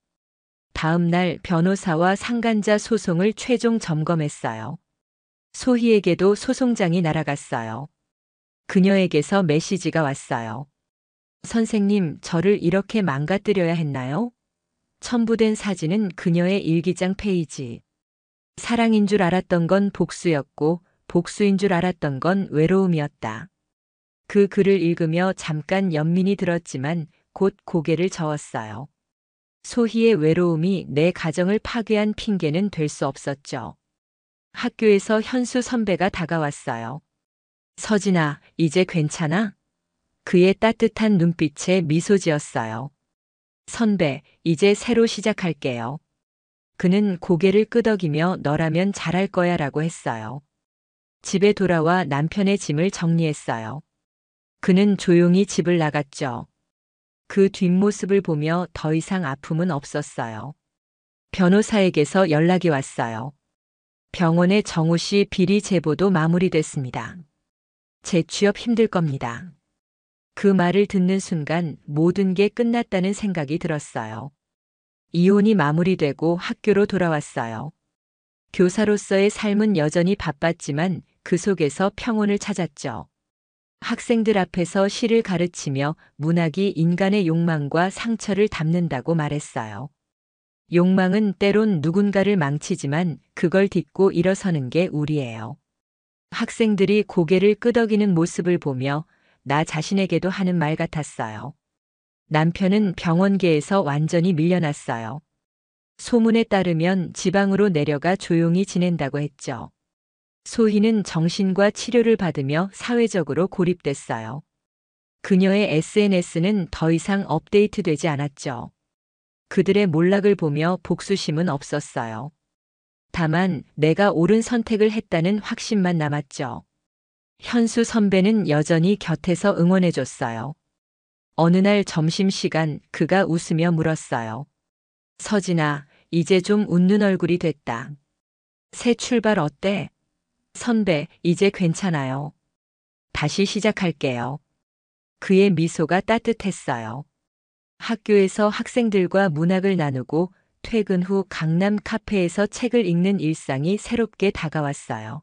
다음 날 변호사와 상간자 소송을 최종 점검했어요. 소희에게도 소송장이 날아갔어요. 그녀에게서 메시지가 왔어요. 선생님, 저를 이렇게 망가뜨려야 했나요? 첨부된 사진은 그녀의 일기장 페이지. 사랑인 줄 알았던 건 복수였고, 복수인 줄 알았던 건 외로움이었다. 그 글을 읽으며 잠깐 연민이 들었지만 곧 고개를 저었어요. 소희의 외로움이 내 가정을 파괴한 핑계는 될 수 없었죠. 학교에서 현수 선배가 다가왔어요. 서진아, 이제 괜찮아? 그의 따뜻한 눈빛에 미소 지었어요. 선배, 이제 새로 시작할게요. 그는 고개를 끄덕이며 너라면 잘할 거야 라고 했어요. 집에 돌아와 남편의 짐을 정리했어요. 그는 조용히 집을 나갔죠. 그 뒷모습을 보며 더 이상 아픔은 없었어요. 변호사에게서 연락이 왔어요. 병원의 정우 씨 비리 제보도 마무리됐습니다. 재취업 힘들 겁니다. 그 말을 듣는 순간 모든 게 끝났다는 생각이 들었어요. 이혼이 마무리되고 학교로 돌아왔어요. 교사로서의 삶은 여전히 바빴지만 그 속에서 평온을 찾았죠. 학생들 앞에서 시를 가르치며 문학이 인간의 욕망과 상처를 담는다고 말했어요. 욕망은 때론 누군가를 망치지만 그걸 딛고 일어서는 게 우리예요. 학생들이 고개를 끄덕이는 모습을 보며 나 자신에게도 하는 말 같았어요. 남편은 병원계에서 완전히 밀려났어요. 소문에 따르면 지방으로 내려가 조용히 지낸다고 했죠. 소희는 정신과 치료를 받으며 사회적으로 고립됐어요. 그녀의 SNS는 더 이상 업데이트되지 않았죠. 그들의 몰락을 보며 복수심은 없었어요. 다만 내가 옳은 선택을 했다는 확신만 남았죠. 현수 선배는 여전히 곁에서 응원해줬어요. 어느 날 점심시간 그가 웃으며 물었어요. 서진아, 이제 좀 웃는 얼굴이 됐다. 새 출발 어때? 선배, 이제 괜찮아요. 다시 시작할게요. 그의 미소가 따뜻했어요. 학교에서 학생들과 문학을 나누고 퇴근 후 강남 카페에서 책을 읽는 일상이 새롭게 다가왔어요.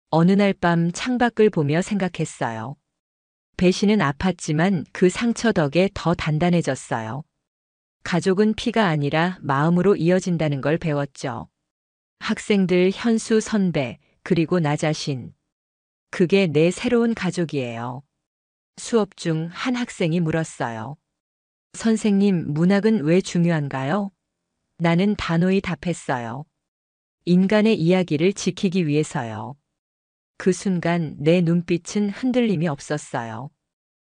어느 날 밤 창밖을 보며 생각했어요. 배신은 아팠지만 그 상처 덕에 더 단단해졌어요. 가족은 피가 아니라 마음으로 이어진다는 걸 배웠죠. 학생들, 현수 선배, 그리고 나 자신. 그게 내 새로운 가족이에요. 수업 중 한 학생이 물었어요. 선생님, 문학은 왜 중요한가요? 나는 단호히 답했어요. 인간의 이야기를 지키기 위해서요. 그 순간 내 눈빛은 흔들림이 없었어요.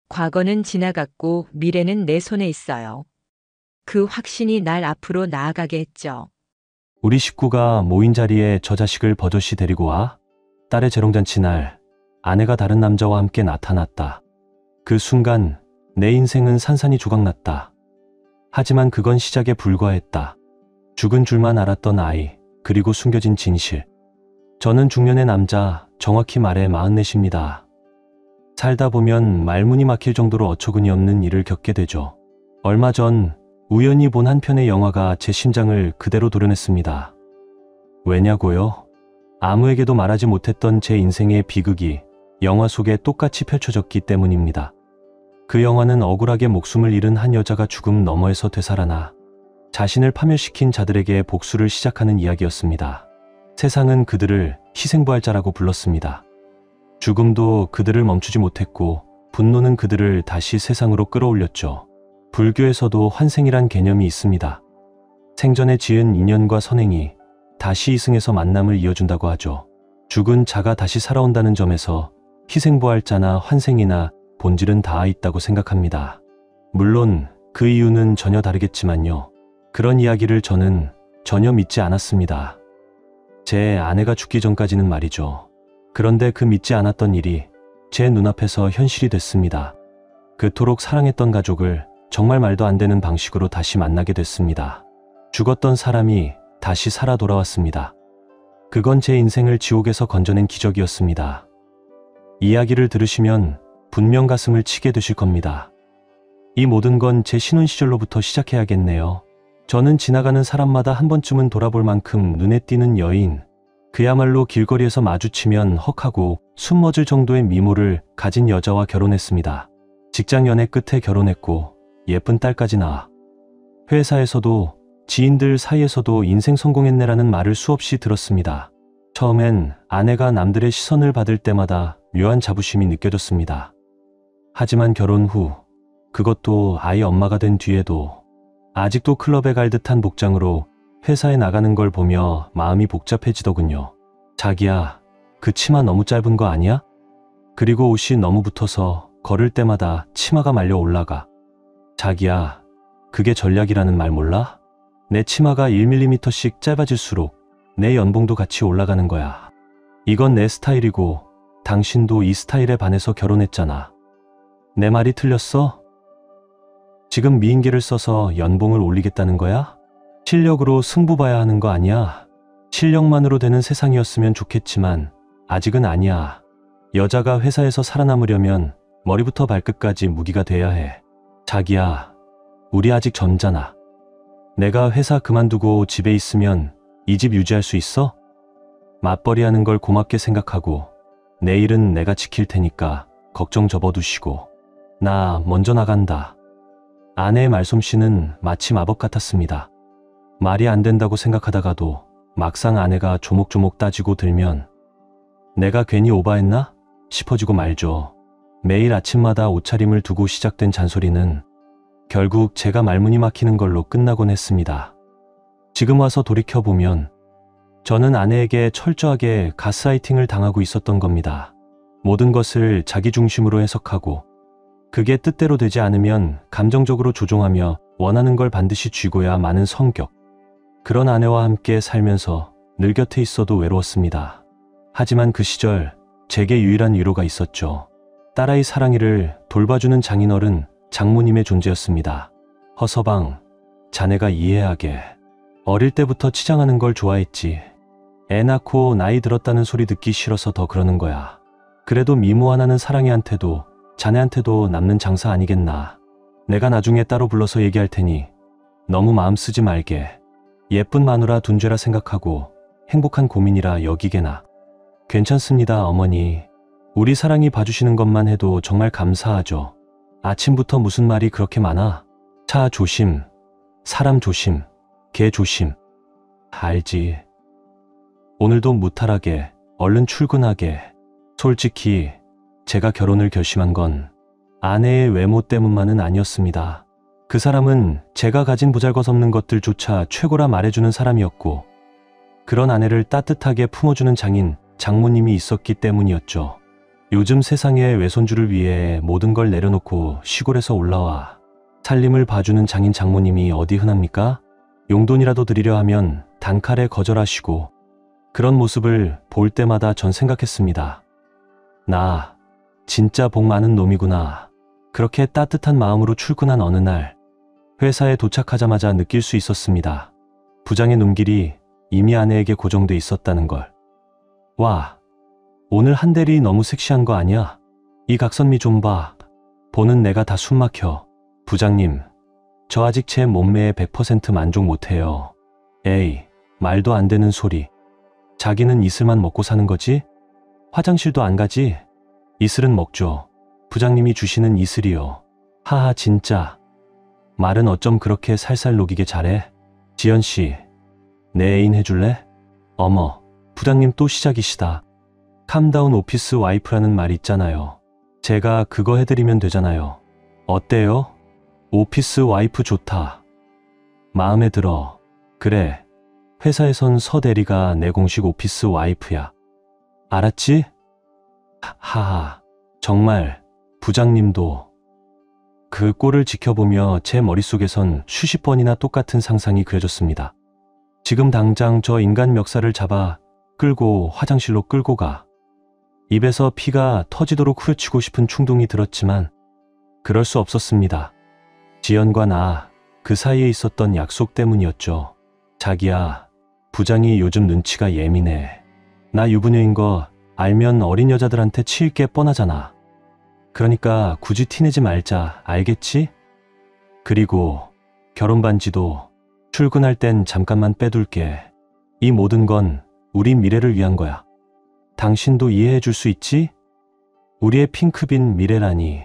과거는 지나갔고 미래는 내 손에 있어요. 그 확신이 날 앞으로 나아가게 했죠.
우리 식구가 모인 자리에 저 자식을 버젓이 데리고 와. 딸의 재롱잔치 날 아내가 다른 남자와 함께 나타났다. 그 순간 내 인생은 산산이 조각났다. 하지만 그건 시작에 불과했다. 죽은 줄만 알았던 아이, 그리고 숨겨진 진실. 저는 중년의 남자, 정확히 말해 44입니다. 살다 보면 말문이 막힐 정도로 어처구니 없는 일을 겪게 되죠. 얼마 전 우연히 본 한 편의 영화가 제 심장을 그대로 도려냈습니다. 왜냐고요? 아무에게도 말하지 못했던 제 인생의 비극이 영화 속에 똑같이 펼쳐졌기 때문입니다. 그 영화는 억울하게 목숨을 잃은 한 여자가 죽음 너머에서 되살아나 자신을 파멸시킨 자들에게 복수를 시작하는 이야기였습니다. 세상은 그들을 희생부활자라고 불렀습니다. 죽음도 그들을 멈추지 못했고 분노는 그들을 다시 세상으로 끌어올렸죠. 불교에서도 환생이란 개념이 있습니다. 생전에 지은 인연과 선행이 다시 이승에서 만남을 이어준다고 하죠. 죽은 자가 다시 살아온다는 점에서 희생부활자나 환생이나 본질은 다 있다고 생각합니다. 물론 그 이유는 전혀 다르겠지만요. 그런 이야기를 저는 전혀 믿지 않았습니다. 제 아내가 죽기 전까지는 말이죠. 그런데 그 믿지 않았던 일이 제 눈앞에서 현실이 됐습니다. 그토록 사랑했던 가족을 정말 말도 안 되는 방식으로 다시 만나게 됐습니다. 죽었던 사람이 다시 살아 돌아왔습니다. 그건 제 인생을 지옥에서 건져낸 기적이었습니다. 이야기를 들으시면 분명 가슴을 치게 되실 겁니다. 이 모든 건 제 신혼 시절로부터 시작해야겠네요. 저는 지나가는 사람마다 한 번쯤은 돌아볼 만큼 눈에 띄는 여인, 그야말로 길거리에서 마주치면 헉하고 숨 멎을 정도의 미모를 가진 여자와 결혼했습니다. 직장 연애 끝에 결혼했고 예쁜 딸까지 낳아. 회사에서도 지인들 사이에서도 인생 성공했네라는 말을 수없이 들었습니다. 처음엔 아내가 남들의 시선을 받을 때마다 묘한 자부심이 느껴졌습니다. 하지만 결혼 후, 그것도 아이 엄마가 된 뒤에도 아직도 클럽에 갈 듯한 복장으로 회사에 나가는 걸 보며 마음이 복잡해지더군요. 자기야, 그 치마 너무 짧은 거 아니야? 그리고 옷이 너무 붙어서 걸을 때마다 치마가 말려 올라가. 자기야, 그게 전략이라는 말 몰라? 내 치마가 1mm씩 짧아질수록 내 연봉도 같이 올라가는 거야. 이건 내 스타일이고 당신도 이 스타일에 반해서 결혼했잖아. 내 말이 틀렸어? 지금 미인계를 써서 연봉을 올리겠다는 거야? 실력으로 승부 봐야 하는 거 아니야? 실력만으로 되는 세상이었으면 좋겠지만 아직은 아니야. 여자가 회사에서 살아남으려면 머리부터 발끝까지 무기가 돼야 해. 자기야, 우리 아직 젊잖아. 내가 회사 그만두고 집에 있으면 이 집 유지할 수 있어? 맞벌이 하는 걸 고맙게 생각하고 내일은 내가 지킬 테니까 걱정 접어두시고 나 먼저 나간다. 아내의 말솜씨는 마치 마법 같았습니다. 말이 안 된다고 생각하다가도 막상 아내가 조목조목 따지고 들면 내가 괜히 오바했나 싶어지고 말죠. 매일 아침마다 옷차림을 두고 시작된 잔소리는 결국 제가 말문이 막히는 걸로 끝나곤 했습니다. 지금 와서 돌이켜보면 저는 아내에게 철저하게 가스라이팅을 당하고 있었던 겁니다. 모든 것을 자기 중심으로 해석하고 그게 뜻대로 되지 않으면 감정적으로 조종하며 원하는 걸 반드시 쥐고야 마는 성격. 그런 아내와 함께 살면서 늘 곁에 있어도 외로웠습니다. 하지만 그 시절 제게 유일한 위로가 있었죠. 딸아이 사랑이를 돌봐주는 장인어른 장모님의 존재였습니다. 허서방, 자네가 이해하게. 어릴 때부터 치장하는 걸 좋아했지. 애 낳고 나이 들었다는 소리 듣기 싫어서 더 그러는 거야. 그래도 미모 하나는 사랑이한테도 자네한테도 남는 장사 아니겠나. 내가 나중에 따로 불러서 얘기할 테니 너무 마음 쓰지 말게. 예쁜 마누라 둔죄라 생각하고 행복한 고민이라 여기게나. 괜찮습니다, 어머니. 우리 사랑이 봐주시는 것만 해도 정말 감사하죠. 아침부터 무슨 말이 그렇게 많아? 차 조심, 사람 조심, 개 조심. 알지. 오늘도 무탈하게, 얼른 출근하게. 솔직히 제가 결혼을 결심한 건 아내의 외모 때문만은 아니었습니다. 그 사람은 제가 가진 보잘것없는 것들조차 최고라 말해주는 사람이었고, 그런 아내를 따뜻하게 품어주는 장모님이 있었기 때문이었죠. 요즘 세상의 외손주를 위해 모든 걸 내려놓고 시골에서 올라와 살림을 봐주는 장모님이 어디 흔합니까? 용돈이라도 드리려 하면 단칼에 거절하시고, 그런 모습을 볼 때마다 전 생각했습니다. 나 진짜 복 많은 놈이구나. 그렇게 따뜻한 마음으로 출근한 어느 날, 회사에 도착하자마자 느낄 수 있었습니다. 부장의 눈길이 이미 아내에게 고정돼 있었다는 걸. 와, 오늘 한 대리 너무 섹시한 거 아니야? 이 각선미 좀 봐. 보는 내가 다 숨막혀. 부장님, 저 아직 제 몸매에 100% 만족 못해요. 에이, 말도 안 되는 소리. 자기는 이슬만 먹고 사는 거지? 화장실도 안 가지? 이슬은 먹죠. 부장님이 주시는 이슬이요. 하하, 진짜. 말은 어쩜 그렇게 살살 녹이게 잘해? 지연씨, 내 애인 해줄래? 어머, 부장님 또 시작이시다. 캄다운 오피스 와이프라는 말 있잖아요. 제가 그거 해드리면 되잖아요. 어때요? 오피스 와이프 좋다. 마음에 들어. 그래, 회사에선 서 대리가 내 공식 오피스 와이프야. 알았지? 하하, 정말 부장님도. 그 꼴을 지켜보며 제 머릿속에선 수십 번이나 똑같은 상상이 그려졌습니다. 지금 당장 저 인간 멱살을 잡아 끌고 화장실로 끌고 가. 입에서 피가 터지도록 후려치고 싶은 충동이 들었지만 그럴 수 없었습니다. 지연과 나, 그 사이에 있었던 약속 때문이었죠. 자기야, 부장이 요즘 눈치가 예민해. 나 유부녀인 거 알면 어린 여자들한테 치일 게 뻔하잖아. 그러니까 굳이 티내지 말자, 알겠지? 그리고 결혼 반지도 출근할 땐 잠깐만 빼둘게. 이 모든 건 우리 미래를 위한 거야. 당신도 이해해 줄 수 있지? 우리의 핑크빈 미래라니.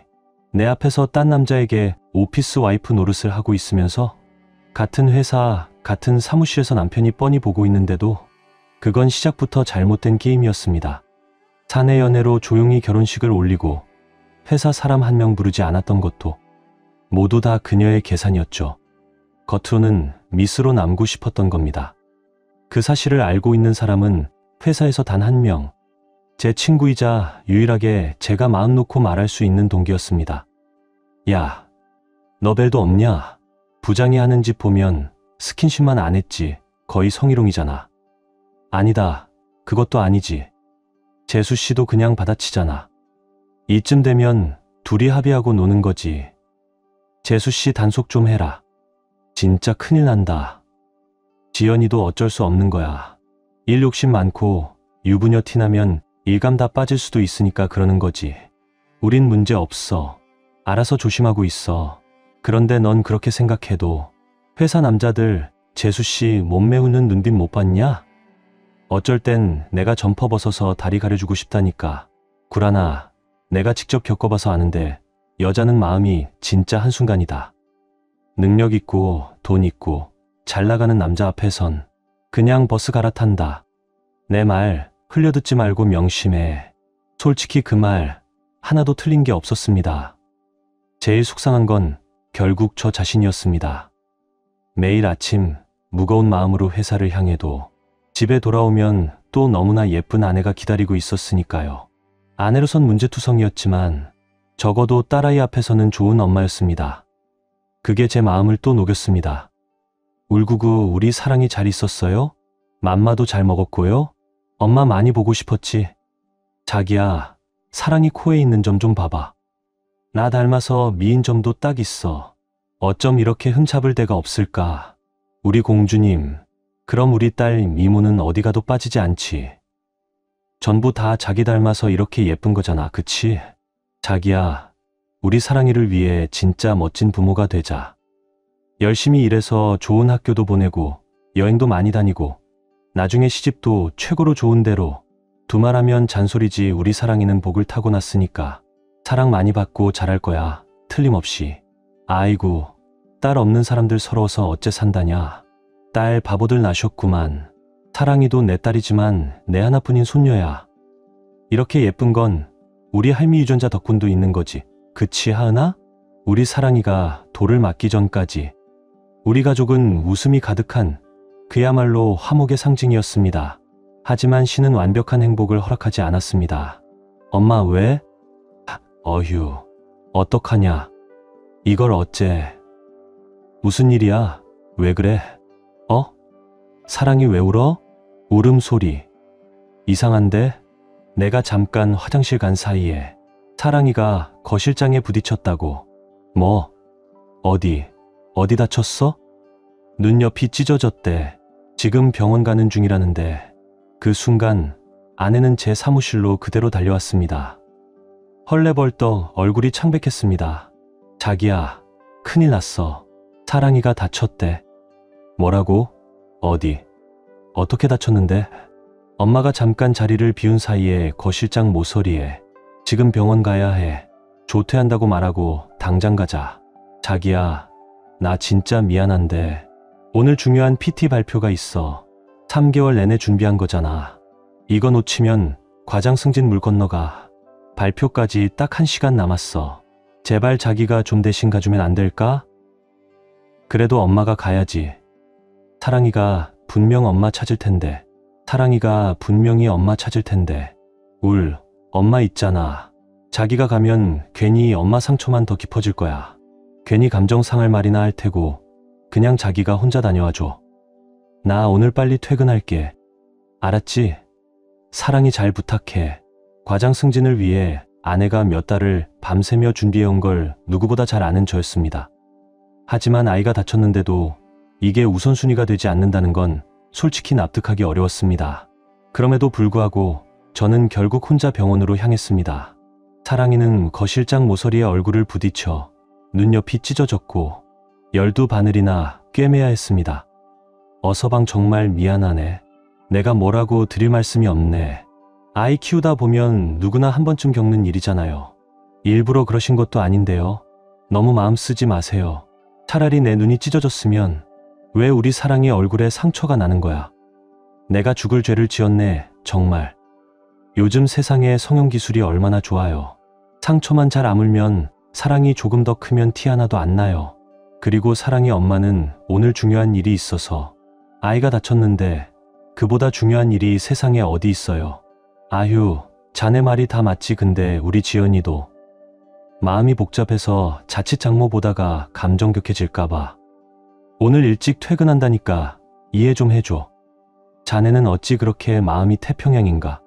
내 앞에서 딴 남자에게 오피스 와이프 노릇을 하고 있으면서 같은 회사, 같은 사무실에서 남편이 뻔히 보고 있는데도 그건 시작부터 잘못된 게임이었습니다. 사내 연애로 조용히 결혼식을 올리고 회사 사람 한 명 부르지 않았던 것도 모두 다 그녀의 계산이었죠. 겉으로는 미스로 남고 싶었던 겁니다. 그 사실을 알고 있는 사람은 회사에서 단 한 명, 제 친구이자 유일하게 제가 마음 놓고 말할 수 있는 동기였습니다. 야, 너 벨도 없냐? 부장이 하는 짓 보면 스킨십만 안 했지. 거의 성희롱이잖아. 아니다. 그것도 아니지. 재수 씨도 그냥 받아치잖아. 이쯤 되면 둘이 합의하고 노는 거지. 재수 씨 단속 좀 해라. 진짜 큰일 난다. 지연이도 어쩔 수 없는 거야. 일 욕심 많고 유부녀 티나면 일감 다 빠질 수도 있으니까 그러는 거지. 우린 문제 없어. 알아서 조심하고 있어. 그런데 넌 그렇게 생각해도 회사 남자들 재수 씨 몸 메우는 눈빛 못 봤냐? 어쩔 땐 내가 점퍼 벗어서 다리 가려주고 싶다니까. 구라나, 내가 직접 겪어봐서 아는데 여자는 마음이 진짜 한순간이다. 능력 있고 돈 있고 잘 나가는 남자 앞에선 그냥 버스 갈아탄다. 내 말 흘려듣지 말고 명심해. 솔직히 그 말 하나도 틀린 게 없었습니다. 제일 속상한 건 결국 저 자신이었습니다. 매일 아침 무거운 마음으로 회사를 향해도 집에 돌아오면 또 너무나 예쁜 아내가 기다리고 있었으니까요. 아내로선 문제투성이었지만 적어도 딸아이 앞에서는 좋은 엄마였습니다. 그게 제 마음을 또 녹였습니다. 울구구 우리 사랑이 잘 있었어요? 맘마도 잘 먹었고요? 엄마 많이 보고 싶었지? 자기야, 사랑이 코에 있는 점 좀 봐봐. 나 닮아서 미인 점도 딱 있어. 어쩜 이렇게 흠잡을 데가 없을까? 우리 공주님, 그럼 우리 딸 미모는 어디 가도 빠지지 않지. 전부 다 자기 닮아서 이렇게 예쁜 거잖아, 그치? 자기야, 우리 사랑이를 위해 진짜 멋진 부모가 되자. 열심히 일해서 좋은 학교도 보내고 여행도 많이 다니고 나중에 시집도 최고로 좋은 데로 두말하면 잔소리지. 우리 사랑이는 복을 타고났으니까 사랑 많이 받고 잘할 거야. 틀림없이. 아이고, 딸 없는 사람들 서러워서 어째 산다냐. 딸 바보들 나셨구만. 사랑이도 내 딸이지만 내 하나뿐인 손녀야. 이렇게 예쁜 건 우리 할미 유전자 덕분도 있는 거지. 그치 하은아? 우리 사랑이가 돌을 맞기 전까지 우리 가족은 웃음이 가득한 그야말로 화목의 상징이었습니다. 하지만 신은 완벽한 행복을 허락하지 않았습니다. 엄마 왜? 어휴, 어떡하냐. 이걸 어째. 무슨 일이야? 왜 그래? 사랑이 왜 울어? 울음소리. 이상한데? 내가 잠깐 화장실 간 사이에 사랑이가 거실장에 부딪혔다고. 뭐? 어디 다쳤어? 눈옆이 찢어졌대. 지금 병원 가는 중이라는데. 그 순간 아내는 제 사무실로 그대로 달려왔습니다. 헐레벌떡 얼굴이 창백했습니다. 자기야, 큰일 났어. 사랑이가 다쳤대. 뭐라고? 어디? 어떻게 다쳤는데? 엄마가 잠깐 자리를 비운 사이에 거실장 모서리에 지금 병원 가야 해. 조퇴한다고 말하고 당장 가자. 자기야, 나 진짜 미안한데 오늘 중요한 PT 발표가 있어. 3개월 내내 준비한 거잖아. 이거 놓치면 과장 승진 물 건너가. 발표까지 딱 1시간 남았어. 제발 자기가 좀 대신 가주면 안 될까? 그래도 엄마가 가야지. 사랑이가 분명 엄마 찾을 텐데. 사랑이가 분명히 엄마 찾을 텐데. 엄마 있잖아. 자기가 가면 괜히 엄마 상처만 더 깊어질 거야. 괜히 감정 상할 말이나 할 테고 그냥 자기가 혼자 다녀와줘. 나 오늘 빨리 퇴근할게. 알았지? 사랑이 잘 부탁해. 과장 승진을 위해 아내가 몇 달을 밤새며 준비해온 걸 누구보다 잘 아는 저였습니다. 하지만 아이가 다쳤는데도 이게 우선순위가 되지 않는다는 건 솔직히 납득하기 어려웠습니다. 그럼에도 불구하고 저는 결국 혼자 병원으로 향했습니다. 사랑이는 거실장 모서리에 얼굴을 부딪혀 눈옆이 찢어졌고 열두 바늘이나 꿰매야 했습니다. 어서방 정말 미안하네. 내가 뭐라고 드릴 말씀이 없네. 아이 키우다 보면 누구나 한 번쯤 겪는 일이잖아요. 일부러 그러신 것도 아닌데요. 너무 마음 쓰지 마세요. 차라리 내 눈이 찢어졌으면 왜 우리 사랑이 얼굴에 상처가 나는 거야. 내가 죽을 죄를 지었네, 정말. 요즘 세상에 성형기술이 얼마나 좋아요. 상처만 잘 아물면 사랑이 조금 더 크면 티 하나도 안 나요. 그리고 사랑이 엄마는 오늘 중요한 일이 있어서 아이가 다쳤는데 그보다 중요한 일이 세상에 어디 있어요. 아휴, 자네 말이 다 맞지. 근데 우리 지연이도 마음이 복잡해서 자칫 장모 보다가 감정 격해질까봐 오늘 일찍 퇴근한다니까 이해 좀 해줘. 자네는 어찌 그렇게 마음이 태평양인가.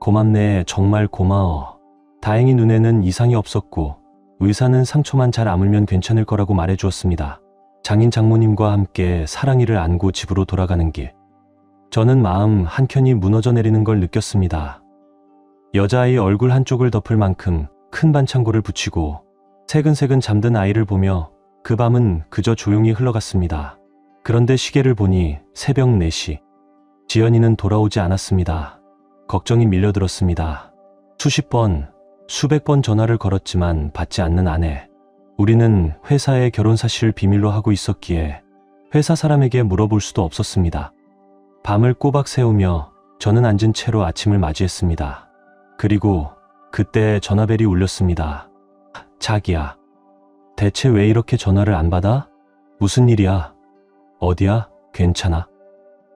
고맙네, 정말 고마워. 다행히 눈에는 이상이 없었고 의사는 상처만 잘 아물면 괜찮을 거라고 말해주었습니다. 장인 장모님과 함께 사랑이를 안고 집으로 돌아가는 길. 저는 마음 한켠이 무너져 내리는 걸 느꼈습니다. 여자아이 얼굴 한쪽을 덮을 만큼 큰 반창고를 붙이고 새근새근 잠든 아이를 보며 그 밤은 그저 조용히 흘러갔습니다. 그런데 시계를 보니 새벽 4시. 지연이는 돌아오지 않았습니다. 걱정이 밀려들었습니다. 수십 번, 수백 번 전화를 걸었지만 받지 않는 아내. 우리는 회사의 결혼 사실을 비밀로 하고 있었기에 회사 사람에게 물어볼 수도 없었습니다. 밤을 꼬박 새우며 저는 앉은 채로 아침을 맞이했습니다. 그리고 그때 전화벨이 울렸습니다. 자기야, 대체 왜 이렇게 전화를 안 받아? 무슨 일이야? 어디야? 괜찮아?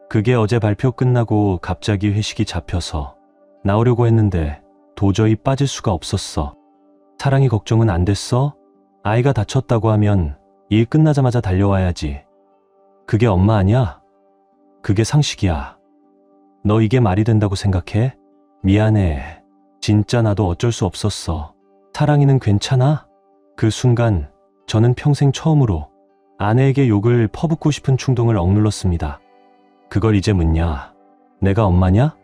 그게 어제 발표 끝나고 갑자기 회식이 잡혀서 나오려고 했는데 도저히 빠질 수가 없었어. 사랑이 걱정은 안 됐어? 아이가 다쳤다고 하면 일 끝나자마자 달려와야지. 그게 엄마 아니야? 그게 상식이야. 너 이게 말이 된다고 생각해? 미안해. 진짜 나도 어쩔 수 없었어. 사랑이는 괜찮아? 그 순간 저는 평생 처음으로 아내에게 욕을 퍼붓고 싶은 충동을 억눌렀습니다. 그걸 이제 묻냐? 내가 엄마냐?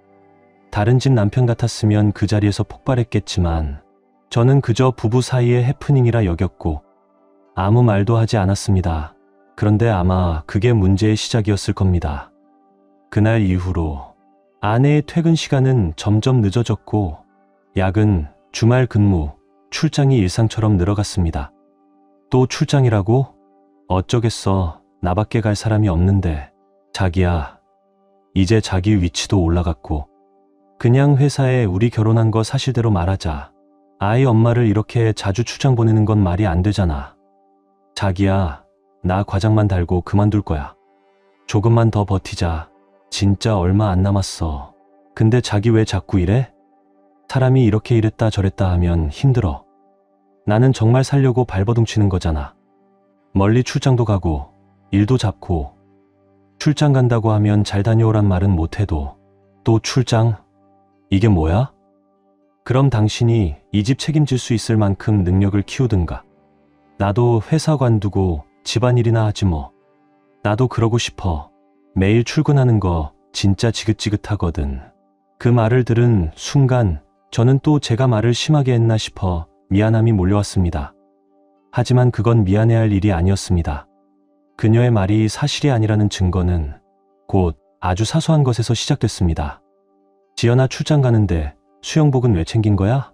다른 집 남편 같았으면 그 자리에서 폭발했겠지만 저는 그저 부부 사이의 해프닝이라 여겼고 아무 말도 하지 않았습니다. 그런데 아마 그게 문제의 시작이었을 겁니다. 그날 이후로 아내의 퇴근 시간은 점점 늦어졌고 야근, 주말 근무, 출장이 일상처럼 늘어갔습니다. 또 출장이라고? 어쩌겠어. 나밖에 갈 사람이 없는데. 자기야, 이제 자기 위치도 올라갔고 그냥 회사에 우리 결혼한 거 사실대로 말하자. 아이 엄마를 이렇게 자주 출장 보내는 건 말이 안 되잖아. 자기야, 나 과장만 달고 그만둘 거야. 조금만 더 버티자. 진짜 얼마 안 남았어. 근데 자기 왜 자꾸 이래? 사람이 이렇게 이랬다 저랬다 하면 힘들어. 나는 정말 살려고 발버둥 치는 거잖아. 멀리 출장도 가고 일도 잡고 출장 간다고 하면 잘 다녀오란 말은 못해도 또 출장? 이게 뭐야? 그럼 당신이 이 집 책임질 수 있을 만큼 능력을 키우든가. 나도 회사 관두고 집안일이나 하지 뭐. 나도 그러고 싶어. 매일 출근하는 거 진짜 지긋지긋하거든. 그 말을 들은 순간 저는 또 제가 말을 심하게 했나 싶어 미안함이 몰려왔습니다. 하지만 그건 미안해할 일이 아니었습니다. 그녀의 말이 사실이 아니라는 증거는 곧 아주 사소한 것에서 시작됐습니다. 지연아 출장 가는데 수영복은 왜 챙긴 거야?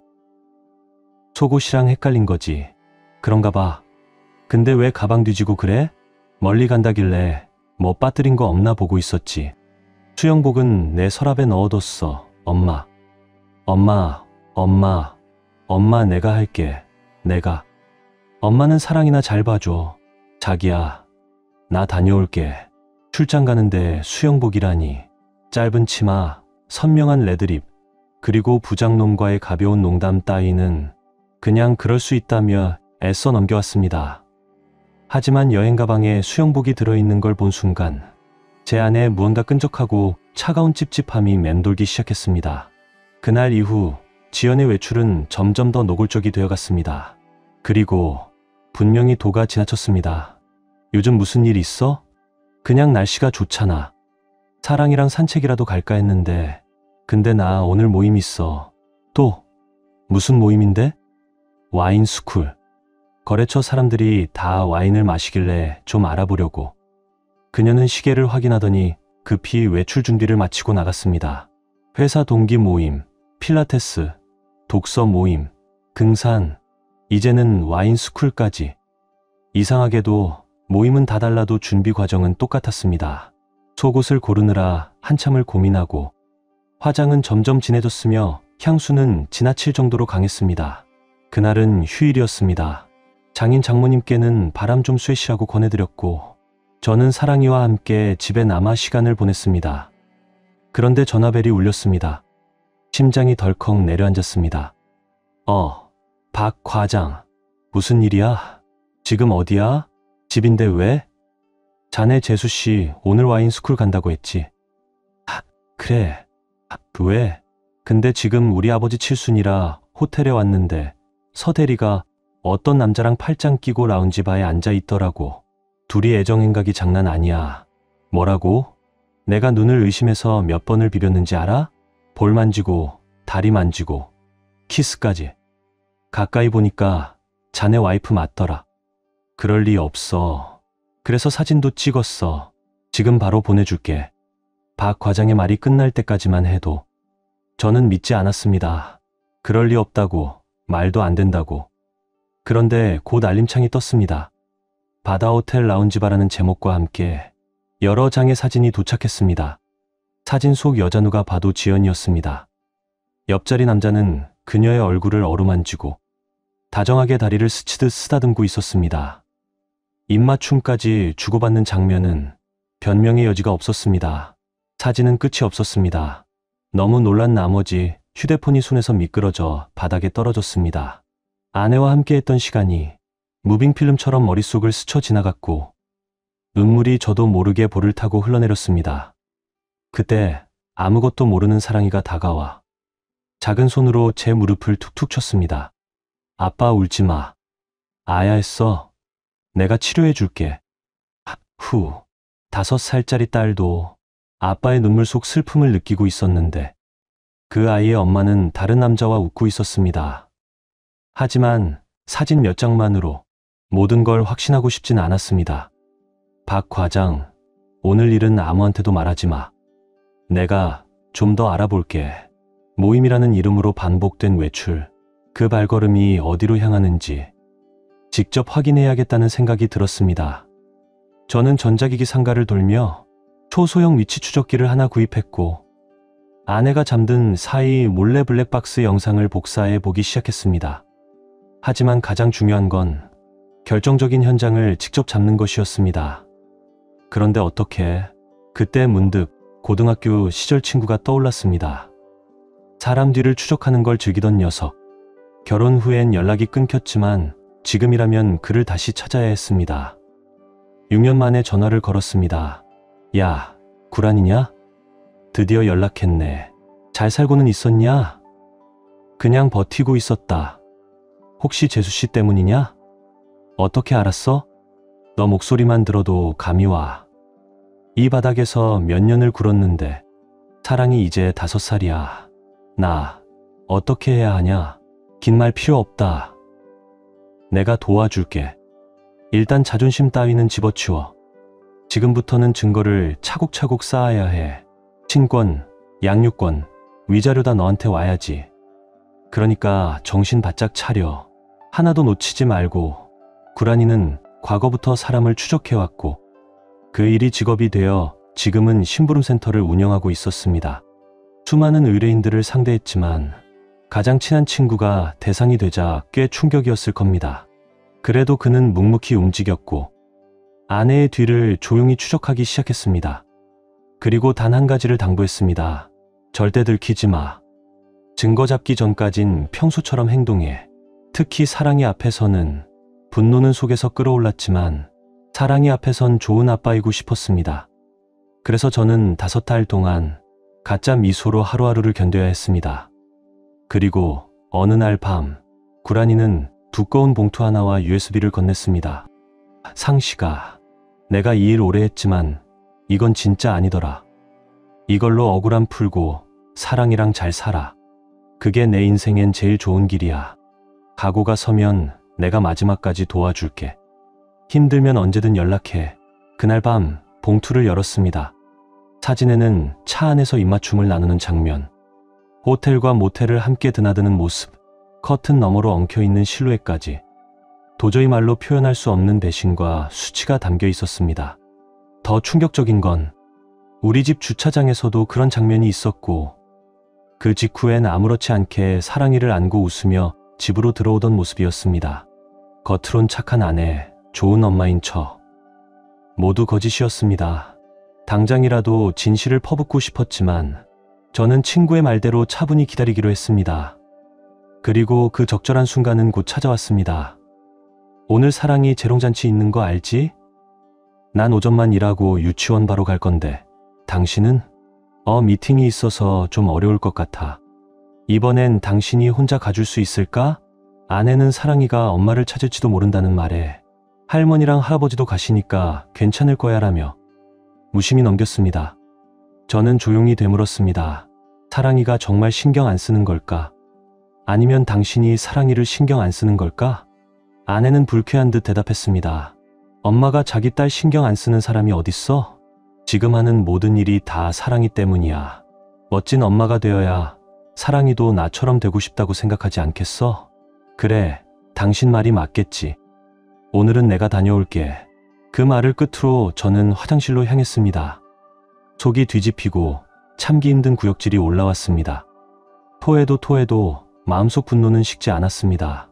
속옷이랑 헷갈린 거지. 그런가 봐. 근데 왜 가방 뒤지고 그래? 멀리 간다길래 뭐 빠뜨린 거 없나 보고 있었지. 수영복은 내 서랍에 넣어뒀어. 엄마. 엄마 내가 할게. 내가. 엄마는 사랑이나 잘 봐줘. 자기야, 나 다녀올게. 출장 가는데 수영복이라니. 짧은 치마, 선명한 레드립, 그리고 부장놈과의 가벼운 농담 따위는 그냥 그럴 수 있다며 애써 넘겨왔습니다. 하지만 여행 가방에 수영복이 들어있는 걸 본 순간 제 안에 무언가 끈적하고 차가운 찝찝함이 맴돌기 시작했습니다. 그날 이후 지연의 외출은 점점 더 노골적이 되어갔습니다. 그리고 분명히 도가 지나쳤습니다. 요즘 무슨 일 있어? 그냥 날씨가 좋잖아. 사랑이랑 산책이라도 갈까 했는데 근데 나 오늘 모임 있어. 또? 무슨 모임인데? 와인 스쿨. 거래처 사람들이 다 와인을 마시길래 좀 알아보려고. 그녀는 시계를 확인하더니 급히 외출 준비를 마치고 나갔습니다. 회사 동기 모임, 필라테스, 독서 모임, 등산, 이제는 와인 스쿨까지. 이상하게도 모임은 다 달라도 준비 과정은 똑같았습니다. 속옷을 고르느라 한참을 고민하고 화장은 점점 진해졌으며 향수는 지나칠 정도로 강했습니다. 그날은 휴일이었습니다. 장인 장모님께는 바람 좀 쐬시라고 권해드렸고 저는 사랑이와 함께 집에 남아 시간을 보냈습니다. 그런데 전화벨이 울렸습니다. 심장이 덜컥 내려앉았습니다. 박 과장. 무슨 일이야? 지금 어디야? 집인데 왜? 자네 재수씨 오늘 와인 스쿨 간다고 했지? 그래. 왜? 근데 지금 우리 아버지 칠순이라 호텔에 왔는데 서 대리가 어떤 남자랑 팔짱 끼고 라운지바에 앉아 있더라고. 둘이 애정행각이 장난 아니야. 뭐라고? 내가 눈을 의심해서 몇 번을 비볐는지 알아? 볼 만지고 다리 만지고 키스까지. 가까이 보니까 자네 와이프 맞더라. 그럴 리 없어. 그래서 사진도 찍었어. 지금 바로 보내줄게. 박 과장의 말이 끝날 때까지만 해도 저는 믿지 않았습니다. 그럴 리 없다고, 말도 안 된다고. 그런데 곧 알림창이 떴습니다. 바다호텔 라운지바라는 제목과 함께 여러 장의 사진이 도착했습니다. 사진 속 여자 누가 봐도 지연이었습니다. 옆자리 남자는 그녀의 얼굴을 어루만지고 다정하게 다리를 스치듯 쓰다듬고 있었습니다. 입맞춤까지 주고받는 장면은 변명의 여지가 없었습니다. 사진은 끝이 없었습니다. 너무 놀란 나머지 휴대폰이 손에서 미끄러져 바닥에 떨어졌습니다. 아내와 함께했던 시간이 무빙필름처럼 머릿속을 스쳐 지나갔고 눈물이 저도 모르게 볼을 타고 흘러내렸습니다. 그때 아무것도 모르는 사랑이가 다가와 작은 손으로 제 무릎을 툭툭 쳤습니다. 아빠 울지 마. 아야 했어. 내가 치료해 줄게. 후, 5살짜리 딸도 아빠의 눈물 속 슬픔을 느끼고 있었는데 그 아이의 엄마는 다른 남자와 웃고 있었습니다. 하지만 사진 몇 장만으로 모든 걸 확신하고 싶진 않았습니다. 박 과장, 오늘 일은 아무한테도 말하지 마. 내가 좀 더 알아볼게. 모임이라는 이름으로 반복된 외출. 그 발걸음이 어디로 향하는지 직접 확인해야겠다는 생각이 들었습니다. 저는 전자기기 상가를 돌며 초소형 위치 추적기를 하나 구입했고 아내가 잠든 사이 몰래 블랙박스 영상을 복사해 보기 시작했습니다. 하지만 가장 중요한 건 결정적인 현장을 직접 잡는 것이었습니다. 그런데 어떻게 그때 문득 고등학교 시절 친구가 떠올랐습니다. 사람 뒤를 추적하는 걸 즐기던 녀석. 결혼 후엔 연락이 끊겼지만 지금이라면 그를 다시 찾아야 했습니다. 6년 만에 전화를 걸었습니다. 야, 구란이냐? 드디어 연락했네. 잘 살고는 있었냐? 그냥 버티고 있었다. 혹시 재수씨 때문이냐? 어떻게 알았어? 너 목소리만 들어도 감이 와. 이 바닥에서 몇 년을 굴었는데 사랑이 이제 5살이야. 나 어떻게 해야 하냐? 긴 말 필요 없다. 내가 도와줄게. 일단 자존심 따위는 집어치워. 지금부터는 증거를 차곡차곡 쌓아야 해. 친권, 양육권, 위자료 다 너한테 와야지. 그러니까 정신 바짝 차려. 하나도 놓치지 말고. 구란이는 과거부터 사람을 추적해왔고 그 일이 직업이 되어 지금은 심부름센터를 운영하고 있었습니다. 수많은 의뢰인들을 상대했지만 가장 친한 친구가 대상이 되자 꽤 충격이었을 겁니다. 그래도 그는 묵묵히 움직였고 아내의 뒤를 조용히 추적하기 시작했습니다. 그리고 단 한 가지를 당부했습니다. 절대 들키지 마. 증거 잡기 전까진 평소처럼 행동해. 특히 사랑이 앞에서는. 분노는 속에서 끌어올랐지만 사랑이 앞에선 좋은 아빠이고 싶었습니다. 그래서 저는 5달 동안 가짜 미소로 하루하루를 견뎌야 했습니다. 그리고 어느 날 밤 구란이는 두꺼운 봉투 하나와 USB를 건넸습니다. 상식아, 내가 이 일 오래 했지만 이건 진짜 아니더라. 이걸로 억울함 풀고 사랑이랑 잘 살아. 그게 내 인생엔 제일 좋은 길이야. 각오가 서면 내가 마지막까지 도와줄게. 힘들면 언제든 연락해. 그날 밤 봉투를 열었습니다. 사진에는 차 안에서 입맞춤을 나누는 장면, 호텔과 모텔을 함께 드나드는 모습, 커튼 너머로 엉켜있는 실루엣까지 도저히 말로 표현할 수 없는 배신과 수치가 담겨 있었습니다. 더 충격적인 건 우리 집 주차장에서도 그런 장면이 있었고 그 직후엔 아무렇지 않게 사랑이를 안고 웃으며 집으로 들어오던 모습이었습니다. 겉으론 착한 아내, 좋은 엄마인 척. 모두 거짓이었습니다. 당장이라도 진실을 퍼붓고 싶었지만 저는 친구의 말대로 차분히 기다리기로 했습니다. 그리고 그 적절한 순간은 곧 찾아왔습니다. 오늘 사랑이 재롱잔치 있는 거 알지? 난 오전만 일하고 유치원 바로 갈 건데 당신은? 미팅이 있어서 좀 어려울 것 같아. 이번엔 당신이 혼자 가줄 수 있을까? 아내는 사랑이가 엄마를 찾을지도 모른다는 말에 할머니랑 할아버지도 가시니까 괜찮을 거야 라며 무심히 넘겼습니다. 저는 조용히 되물었습니다. 사랑이가 정말 신경 안 쓰는 걸까? 아니면 당신이 사랑이를 신경 안 쓰는 걸까? 아내는 불쾌한 듯 대답했습니다. 엄마가 자기 딸 신경 안 쓰는 사람이 어딨어? 지금 하는 모든 일이 다 사랑이 때문이야. 멋진 엄마가 되어야 사랑이도 나처럼 되고 싶다고 생각하지 않겠어? 그래, 당신 말이 맞겠지. 오늘은 내가 다녀올게. 그 말을 끝으로 저는 화장실로 향했습니다. 속이 뒤집히고 참기 힘든 구역질이 올라왔습니다. 토해도 마음속 분노는 식지 않았습니다.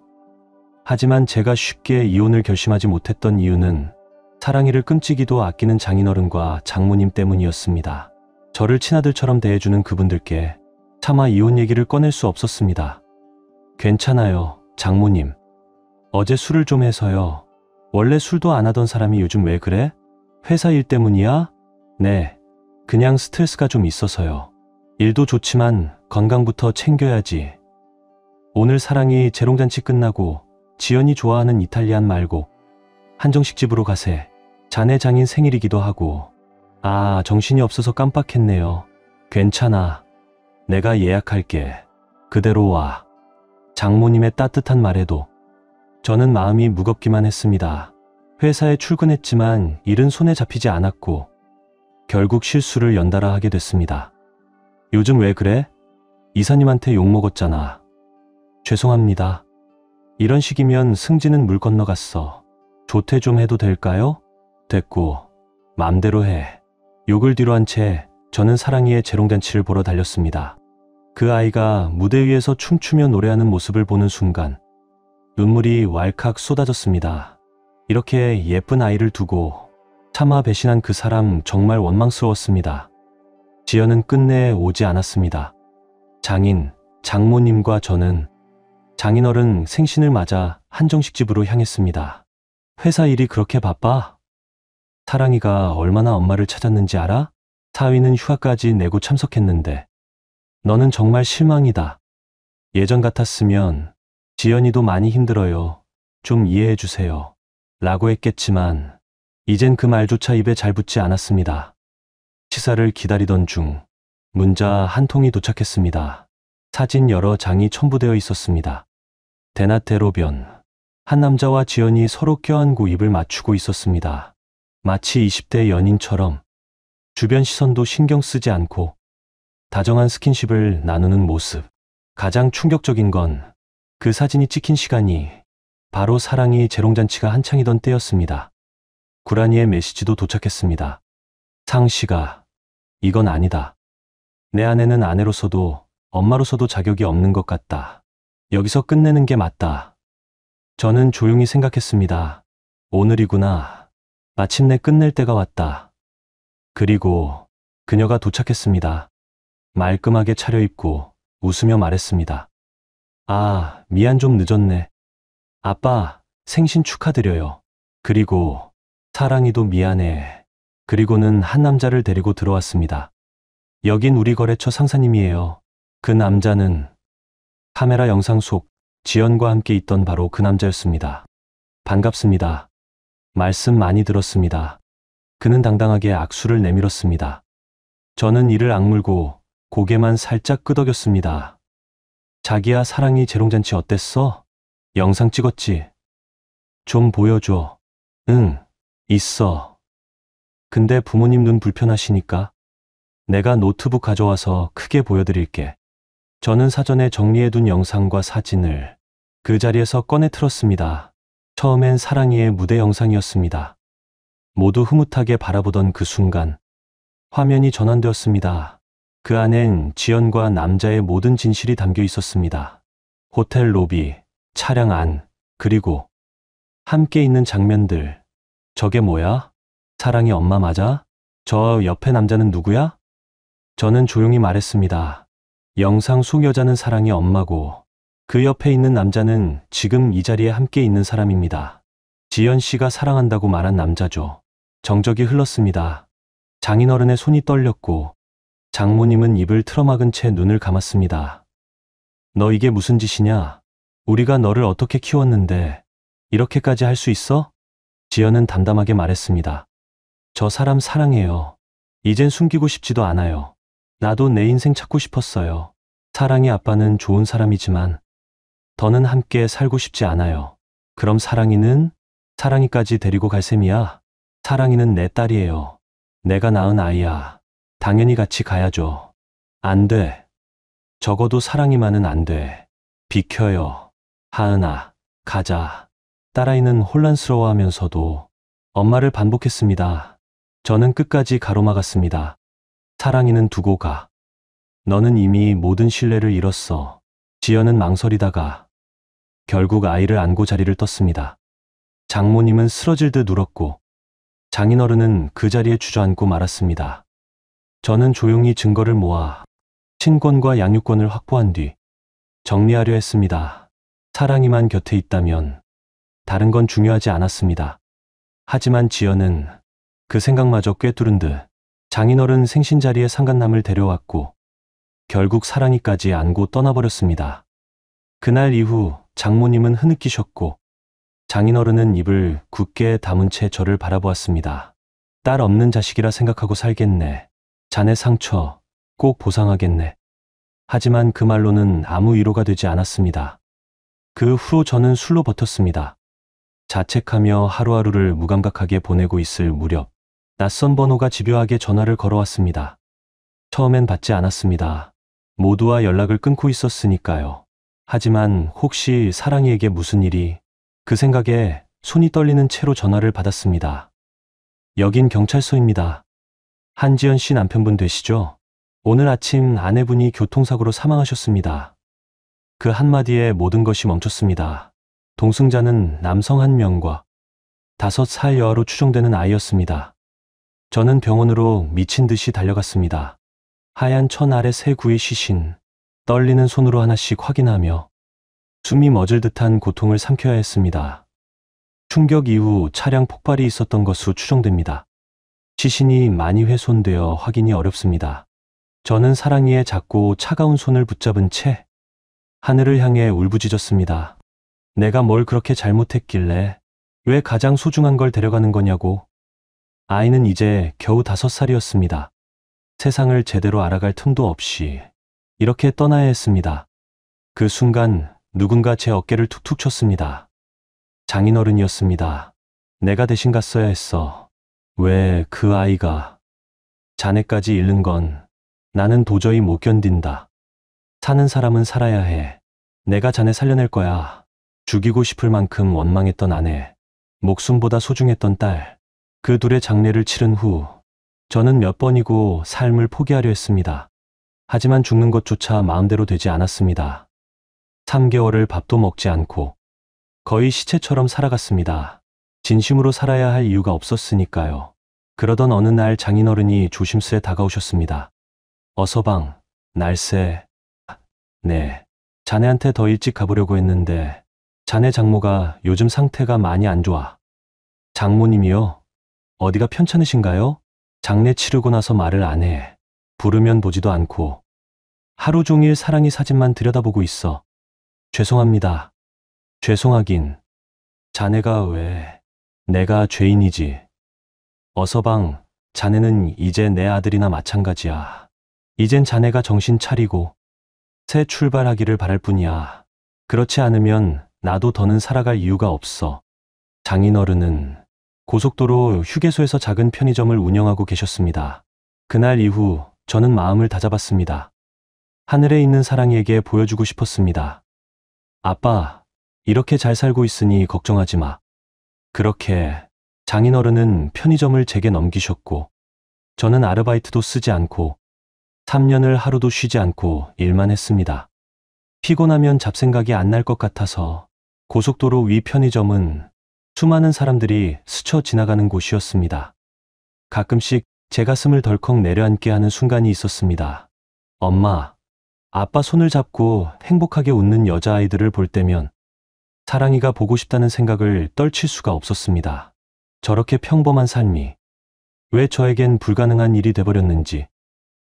하지만 제가 쉽게 이혼을 결심하지 못했던 이유는 사랑이를 끔찍이도 아끼는 장인어른과 장모님 때문이었습니다. 저를 친아들처럼 대해주는 그분들께 차마 이혼 얘기를 꺼낼 수 없었습니다. 괜찮아요, 장모님. 어제 술을 좀 해서요. 원래 술도 안 하던 사람이 요즘 왜 그래? 회사 일 때문이야? 네, 그냥 스트레스가 좀 있어서요. 일도 좋지만 건강부터 챙겨야지. 오늘 사랑이 재롱잔치 끝나고 지연이 좋아하는 이탈리안 말고 한정식 집으로 가세. 자네 장인 생일이기도 하고. 아, 정신이 없어서 깜빡했네요. 괜찮아. 내가 예약할게. 그대로 와. 장모님의 따뜻한 말에도 저는 마음이 무겁기만 했습니다. 회사에 출근했지만 일은 손에 잡히지 않았고 결국 실수를 연달아 하게 됐습니다. 요즘 왜 그래? 이사님한테 욕먹었잖아. 죄송합니다. 이런 식이면 승진은 물 건너갔어. 조퇴 좀 해도 될까요? 됐고, 맘대로 해. 욕을 뒤로 한 채 저는 사랑이의 재롱잔치를 보러 달렸습니다. 그 아이가 무대 위에서 춤추며 노래하는 모습을 보는 순간 눈물이 왈칵 쏟아졌습니다. 이렇게 예쁜 아이를 두고 차마 배신한 그 사람 정말 원망스러웠습니다. 지연은 끝내 오지 않았습니다. 장인, 장모님과 저는 장인어른 생신을 맞아 한정식 집으로 향했습니다. 회사 일이 그렇게 바빠? 사랑이가 얼마나 엄마를 찾았는지 알아? 사위는 휴가까지 내고 참석했는데 너는 정말 실망이다. 예전 같았으면 지연이도 많이 힘들어요. 좀 이해해 주세요. 라고 했겠지만 이젠 그 말조차 입에 잘 붙지 않았습니다. 시사를 기다리던 중 문자 한 통이 도착했습니다. 사진 여러 장이 첨부되어 있었습니다. 대낮대로변. 한 남자와 지연이 서로 껴안고 입을 맞추고 있었습니다. 마치 20대 연인처럼 주변 시선도 신경 쓰지 않고 다정한 스킨십을 나누는 모습. 가장 충격적인 건 그 사진이 찍힌 시간이 바로 사랑이 재롱잔치가 한창이던 때였습니다. 구란이의 메시지도 도착했습니다. 상씨가 이건 아니다. 내 아내는 아내로서도 엄마로서도 자격이 없는 것 같다. 여기서 끝내는 게 맞다. 저는 조용히 생각했습니다. 오늘이구나. 마침내 끝낼 때가 왔다. 그리고 그녀가 도착했습니다. 말끔하게 차려입고 웃으며 말했습니다. 아, 미안 좀 늦었네. 아빠, 생신 축하드려요. 그리고 사랑이도 미안해. 그리고는 한 남자를 데리고 들어왔습니다. 여긴 우리 거래처 상사님이에요. 그 남자는 카메라 영상 속 지연과 함께 있던 바로 그 남자였습니다. 반갑습니다. 말씀 많이 들었습니다. 그는 당당하게 악수를 내밀었습니다. 저는 이를 악물고 고개만 살짝 끄덕였습니다. 자기야, 사랑이 재롱잔치 어땠어? 영상 찍었지? 좀 보여줘. 응, 있어. 근데 부모님 눈 불편하시니까 내가 노트북 가져와서 크게 보여드릴게. 저는 사전에 정리해둔 영상과 사진을 그 자리에서 꺼내 틀었습니다. 처음엔 사랑이의 무대 영상이었습니다. 모두 흐뭇하게 바라보던 그 순간 화면이 전환되었습니다. 그 안엔 지연과 남자의 모든 진실이 담겨 있었습니다. 호텔 로비, 차량 안, 그리고 함께 있는 장면들. 저게 뭐야? 사랑이 엄마 맞아? 저 옆에 남자는 누구야? 저는 조용히 말했습니다. 영상 속 여자는 사랑이 엄마고 그 옆에 있는 남자는 지금 이 자리에 함께 있는 사람입니다. 지연 씨가 사랑한다고 말한 남자죠. 정적이 흘렀습니다. 장인어른의 손이 떨렸고 장모님은 입을 틀어막은 채 눈을 감았습니다. 너 이게 무슨 짓이냐? 우리가 너를 어떻게 키웠는데 이렇게까지 할 수 있어? 지연은 담담하게 말했습니다. 저 사람 사랑해요. 이젠 숨기고 싶지도 않아요. 나도 내 인생 찾고 싶었어요. 사랑이 아빠는 좋은 사람이지만 더는 함께 살고 싶지 않아요. 그럼 사랑이는? 사랑이까지 데리고 갈 셈이야? 사랑이는 내 딸이에요. 내가 낳은 아이야. 당연히 같이 가야죠. 안 돼. 적어도 사랑이만은 안 돼. 비켜요. 하은아, 가자. 딸아이는 혼란스러워하면서도 엄마를 반복했습니다. 저는 끝까지 가로막았습니다. 사랑이는 두고 가. 너는 이미 모든 신뢰를 잃었어. 지연은 망설이다가 결국 아이를 안고 자리를 떴습니다. 장모님은 쓰러질 듯 울었고 장인어른은 그 자리에 주저앉고 말았습니다. 저는 조용히 증거를 모아 친권과 양육권을 확보한 뒤 정리하려 했습니다. 사랑이만 곁에 있다면 다른 건 중요하지 않았습니다. 하지만 지연은 그 생각마저 꿰뚫은 듯 장인어른 생신 자리에 상간남을 데려왔고 결국 사랑이까지 안고 떠나버렸습니다. 그날 이후 장모님은 흐느끼셨고 장인어른은 입을 굳게 다문 채 저를 바라보았습니다. 딸 없는 자식이라 생각하고 살겠네. 자네 상처 꼭 보상하겠네. 하지만 그 말로는 아무 위로가 되지 않았습니다. 그 후로 저는 술로 버텼습니다. 자책하며 하루하루를 무감각하게 보내고 있을 무렵 낯선 번호가 집요하게 전화를 걸어왔습니다. 처음엔 받지 않았습니다. 모두와 연락을 끊고 있었으니까요. 하지만 혹시 사랑이에게 무슨 일이, 그 생각에 손이 떨리는 채로 전화를 받았습니다. 여긴 경찰서입니다. 한지연 씨 남편분 되시죠? 오늘 아침 아내분이 교통사고로 사망하셨습니다. 그 한마디에 모든 것이 멈췄습니다. 동승자는 남성 1명과 5살 여아로 추정되는 아이였습니다. 저는 병원으로 미친 듯이 달려갔습니다. 하얀 천 아래 새 구의 시신, 떨리는 손으로 하나씩 확인하며 숨이 멎을 듯한 고통을 삼켜야 했습니다. 충격 이후 차량 폭발이 있었던 것으로 추정됩니다. 시신이 많이 훼손되어 확인이 어렵습니다. 저는 사랑이의 작고 차가운 손을 붙잡은 채 하늘을 향해 울부짖었습니다. 내가 뭘 그렇게 잘못했길래 왜 가장 소중한 걸 데려가는 거냐고. 아이는 이제 겨우 5살이었습니다. 세상을 제대로 알아갈 틈도 없이 이렇게 떠나야 했습니다. 그 순간 누군가 제 어깨를 툭툭 쳤습니다. 장인어른이었습니다. 내가 대신 갔어야 했어. 왜 그 아이가. 자네까지 잃는 건 나는 도저히 못 견딘다. 사는 사람은 살아야 해. 내가 자네 살려낼 거야. 죽이고 싶을 만큼 원망했던 아내, 목숨보다 소중했던 딸, 그 둘의 장례를 치른 후 저는 몇 번이고 삶을 포기하려 했습니다. 하지만 죽는 것조차 마음대로 되지 않았습니다. 3개월을 밥도 먹지 않고 거의 시체처럼 살아갔습니다. 진심으로 살아야 할 이유가 없었으니까요. 그러던 어느 날 장인어른이 조심스레 다가오셨습니다. 어서방, 날쌔. 네, 자네한테 더 일찍 가보려고 했는데 자네 장모가 요즘 상태가 많이 안 좋아. 장모님이요? 어디가 편찮으신가요? 장례 치르고 나서 말을 안 해. 부르면 보지도 않고 하루 종일 사랑이 사진만 들여다보고 있어. 죄송합니다. 죄송하긴. 자네가 왜. 내가 죄인이지. 어서방, 자네는 이제 내 아들이나 마찬가지야. 이젠 자네가 정신 차리고 새 출발하기를 바랄 뿐이야. 그렇지 않으면 나도 더는 살아갈 이유가 없어. 장인어른은 고속도로 휴게소에서 작은 편의점을 운영하고 계셨습니다. 그날 이후 저는 마음을 다잡았습니다. 하늘에 있는 사랑이에게 보여주고 싶었습니다. 아빠, 이렇게 잘 살고 있으니 걱정하지 마. 그렇게 장인어른은 편의점을 제게 넘기셨고 저는 아르바이트도 쓰지 않고 3년을 하루도 쉬지 않고 일만 했습니다. 피곤하면 잡생각이 안 날 것 같아서 고속도로 위 편의점은 수많은 사람들이 스쳐 지나가는 곳이었습니다. 가끔씩 제 가슴을 덜컥 내려앉게 하는 순간이 있었습니다. 엄마, 아빠 손을 잡고 행복하게 웃는 여자아이들을 볼 때면 사랑이가 보고 싶다는 생각을 떨칠 수가 없었습니다. 저렇게 평범한 삶이 왜 저에겐 불가능한 일이 돼버렸는지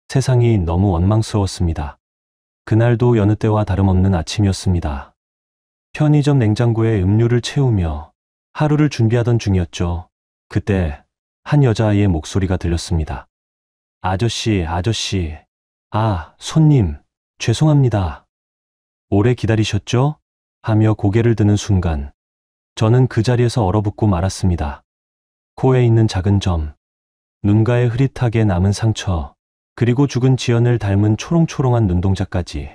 세상이 너무 원망스러웠습니다. 그날도 여느 때와 다름없는 아침이었습니다. 편의점 냉장고에 음료를 채우며 하루를 준비하던 중이었죠. 그때 한 여자아이의 목소리가 들렸습니다. 아저씨, 아저씨. 아, 손님, 죄송합니다. 오래 기다리셨죠? 하며 고개를 드는 순간 저는 그 자리에서 얼어붙고 말았습니다. 코에 있는 작은 점, 눈가에 흐릿하게 남은 상처, 그리고 죽은 지연을 닮은 초롱초롱한 눈동자까지